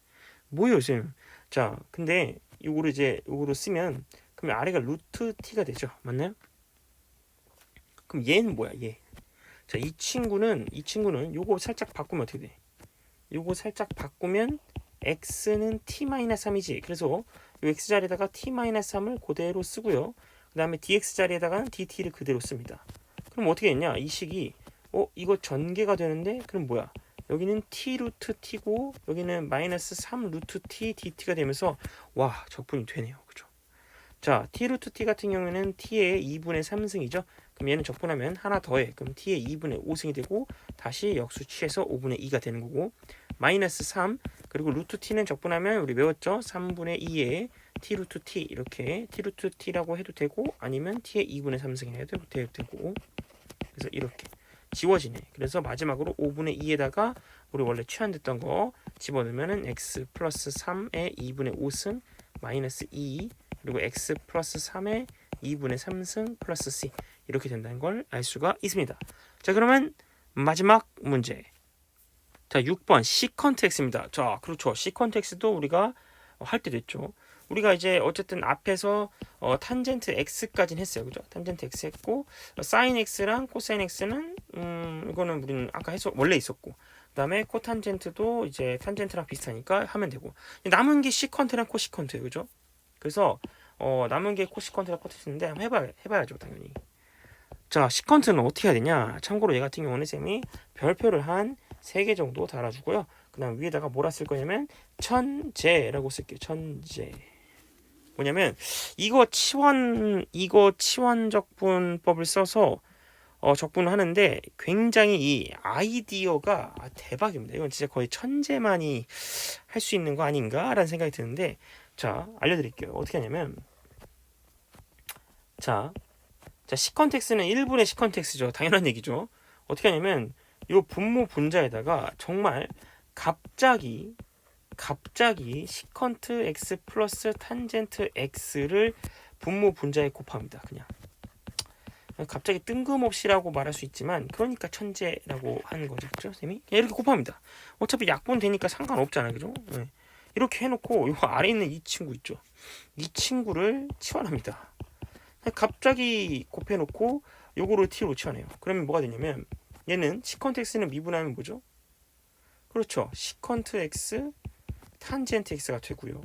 뭐예요, 쌤? 자, 근데 요거를 쓰면 그럼 아래가 루트 t가 되죠. 맞나요? 그럼 얘는 뭐야, 얘? 자, 이 친구는 요거 살짝 바꾸면 어떻게 돼? 요거 살짝 바꾸면 x는 t-3이지. 그래서 요 x 자리에다가 t-3을 그대로 쓰고요. 그 다음에 dx 자리에다가는 dt를 그대로 씁니다. 그럼 어떻게 했냐? 이 식이 이거 전개가 되는데 그럼 뭐야? 여기는 t 루트 t고 여기는 마이너스 3 루트 t dt가 되면서 와, 적분이 되네요. 그죠? 자, t 루트 t 같은 경우에는 t의 2분의 3승이죠. 그럼 얘는 적분하면 하나 더해. 그럼 t의 2분의 5승이 되고 다시 역수 취해서 5분의 2가 되는 거고 마이너스 3 그리고 루트 t는 적분하면 우리 외웠죠? 3분의 2에 t 루트 t 이렇게 t 루트 t라고 해도 되고 아니면 t의 2분의 3승 해도 되고 그래서 이렇게 지워지네. 그래서 마지막으로 5분의 2에다가 우리 원래 취한됐던 거 집어넣으면은 x 플러스 3의 2분의 5승 마이너스 2 그리고 x 플러스 3의 2분의 3승 플러스 c 이렇게 된다는 걸 알 수가 있습니다. 자, 그러면 마지막 문제. 자, 6번 시컨트 x입니다. 자, 그렇죠. 시컨트 x도 우리가 할 때 됐죠. 우리가 이제 어쨌든 앞에서 탄젠트 x까지는 했어요. 그죠? 탄젠트 x 했고 사인 x랑 코사인 x는 이거는 우리는 아까 원래 있었고 그다음에 코탄젠트도 이제 탄젠트랑 비슷하니까 하면 되고 남은 게 시컨트랑 코시컨트예요. 그죠? 그래서 남은 게 코시컨트랑 코시컨트인데 한번 해봐야죠, 당연히. 자, 시컨트는 어떻게 해야 되냐? 참고로 얘 같은 경우는 쌤이 별표를 한 3개 정도 달아주고요. 그 다음 위에다가 뭐라 쓸 거냐면 천재라고 쓸게요. 천재. 뭐냐면 이거 치환 적분법을 써서 적분을 하는데 굉장히 이 아이디어가 대박입니다. 이건 진짜 거의 천재만이 할 수 있는 거 아닌가라는 생각이 드는데 자, 알려드릴게요. 어떻게 하냐면 자, 시컨트 x는 1분의 시컨트 x죠. 당연한 얘기죠. 어떻게 하냐면 이 분모 분자에다가 정말 갑자기 시컨트 x 플러스 탄젠트 x를 분모 분자에 곱합니다. 그냥 갑자기 뜬금없이라고 말할 수 있지만 그러니까 천재라고 하는 거죠. 그죠? 쌤이 이렇게 곱합니다. 어차피 약분 되니까 상관없잖아요. 그죠? 네. 이렇게 해놓고 이 아래 있는 이 친구 있죠. 이 친구를 치환합니다. 갑자기 곱해놓고 요거를 t로 치환해요. 그러면 뭐가 되냐면 얘는 시컨트 x는 미분하면 뭐죠? 그렇죠. 시컨트 x 탄젠트 x가 되고요.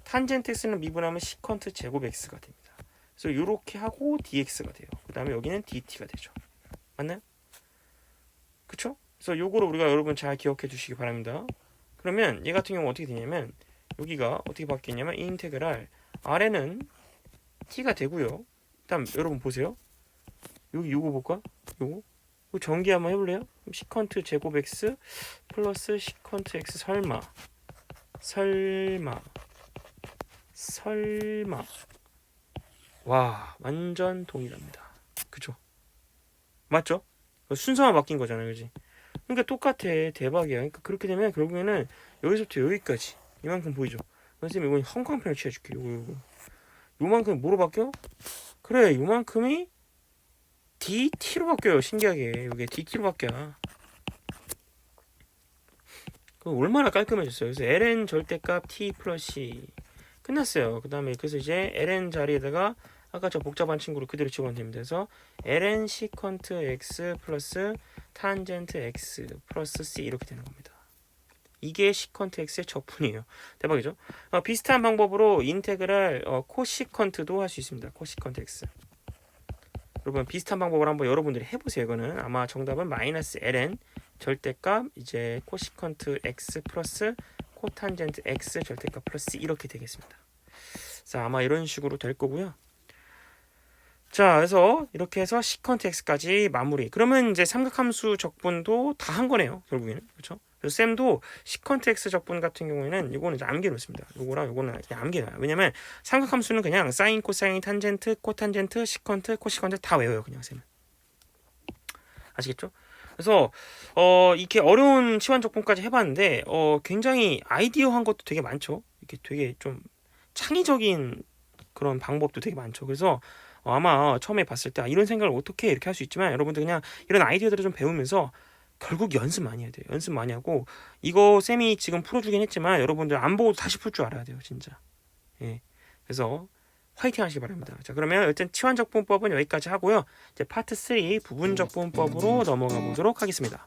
탄젠트 x는 미분하면 시컨트 제곱 x가 됩니다. 그래서 이렇게 하고 dx가 돼요. 그 다음에 여기는 dt가 되죠. 맞나요? 그쵸? 그래서 요거를 우리가 여러분 잘 기억해 주시기 바랍니다. 그러면 얘 같은 경우 어떻게 되냐면 여기가 어떻게 바뀌냐면 이 인테그랄 아래는 t가 되고요. 다음 여러분 보세요. 여기 요거 볼까? 요거 전기 한번 해볼래요? 시컨트 제곱 x 플러스 시컨트 x 설마 와, 완전 동일합니다. 그죠? 맞죠? 순서만 바뀐 거잖아요. 그지? 그러니까 똑같아. 대박이야. 그러니까 그렇게 되면 결국에는 여기서부터 여기까지 이만큼 보이죠? 선생님 이건 형광펜을 취해줄게. 요만큼 뭐로 바뀌어? 그래, 이만큼이 DT로 바뀌어요. 신기하게 이게 DT로 바뀌어. 그 얼마나 깔끔해졌어요. 그래서 ln 절대값 t 플러스 c 끝났어요. 그 다음에 그래서 이제 ln 자리에다가 아까 저 복잡한 친구를 그대로 집어넣으면 됩니다. 그래서 ln 시컨트 x 플러스 탄젠트 x 플러스 c 이렇게 되는 겁니다. 이게 시컨트 x의 적분이에요. 대박이죠? 비슷한 방법으로 인테그랄 코시컨트도 할 수 있습니다. 코시컨트 x. 여러분 비슷한 방법을 한번 여러분들이 해보세요. 이거는 아마 정답은 마이너스 ln 절대값 이제 코시컨트 x 플러스 코탄젠트 x 절대값 플러스 이렇게 되겠습니다. 자, 아마 이런 식으로 될 거고요. 자, 그래서 이렇게 해서 시컨트 x까지 마무리. 그러면 이제 삼각함수 적분도 다 한 거네요. 결국에는. 그렇죠? 그래서 쌤도 시컨트 x 적분 같은 경우에는 이거는 이제 암기놓습니다. 요거랑 요거는 그냥 암기놔요. 왜냐면 삼각함수는 그냥 사인, 코사인, 탄젠트, 코탄젠트, 시컨트, 코시컨트 다 외워요. 그냥 쌤은. 아시겠죠? 그래서 이렇게 어려운 치환 적분까지 해봤는데 굉장히 아이디어한 것도 되게 많죠. 이렇게 되게 좀 창의적인 그런 방법도 되게 많죠. 그래서 아마 처음에 봤을 때 이런 생각을 어떻게 이렇게 할 수 있지만 여러분들 그냥 이런 아이디어들을 좀 배우면서 결국 연습 많이 해야 돼요. 연습 많이 하고 이거 쌤이 지금 풀어주긴 했지만 여러분들 안 보고 다시 풀 줄 알아야 돼요. 진짜. 예. 그래서 화이팅 하시기 바랍니다. 자, 그러면 일단 치환적분법은 여기까지 하고요. 이제 파트 3 부분적분법으로 넘어가 보도록 하겠습니다.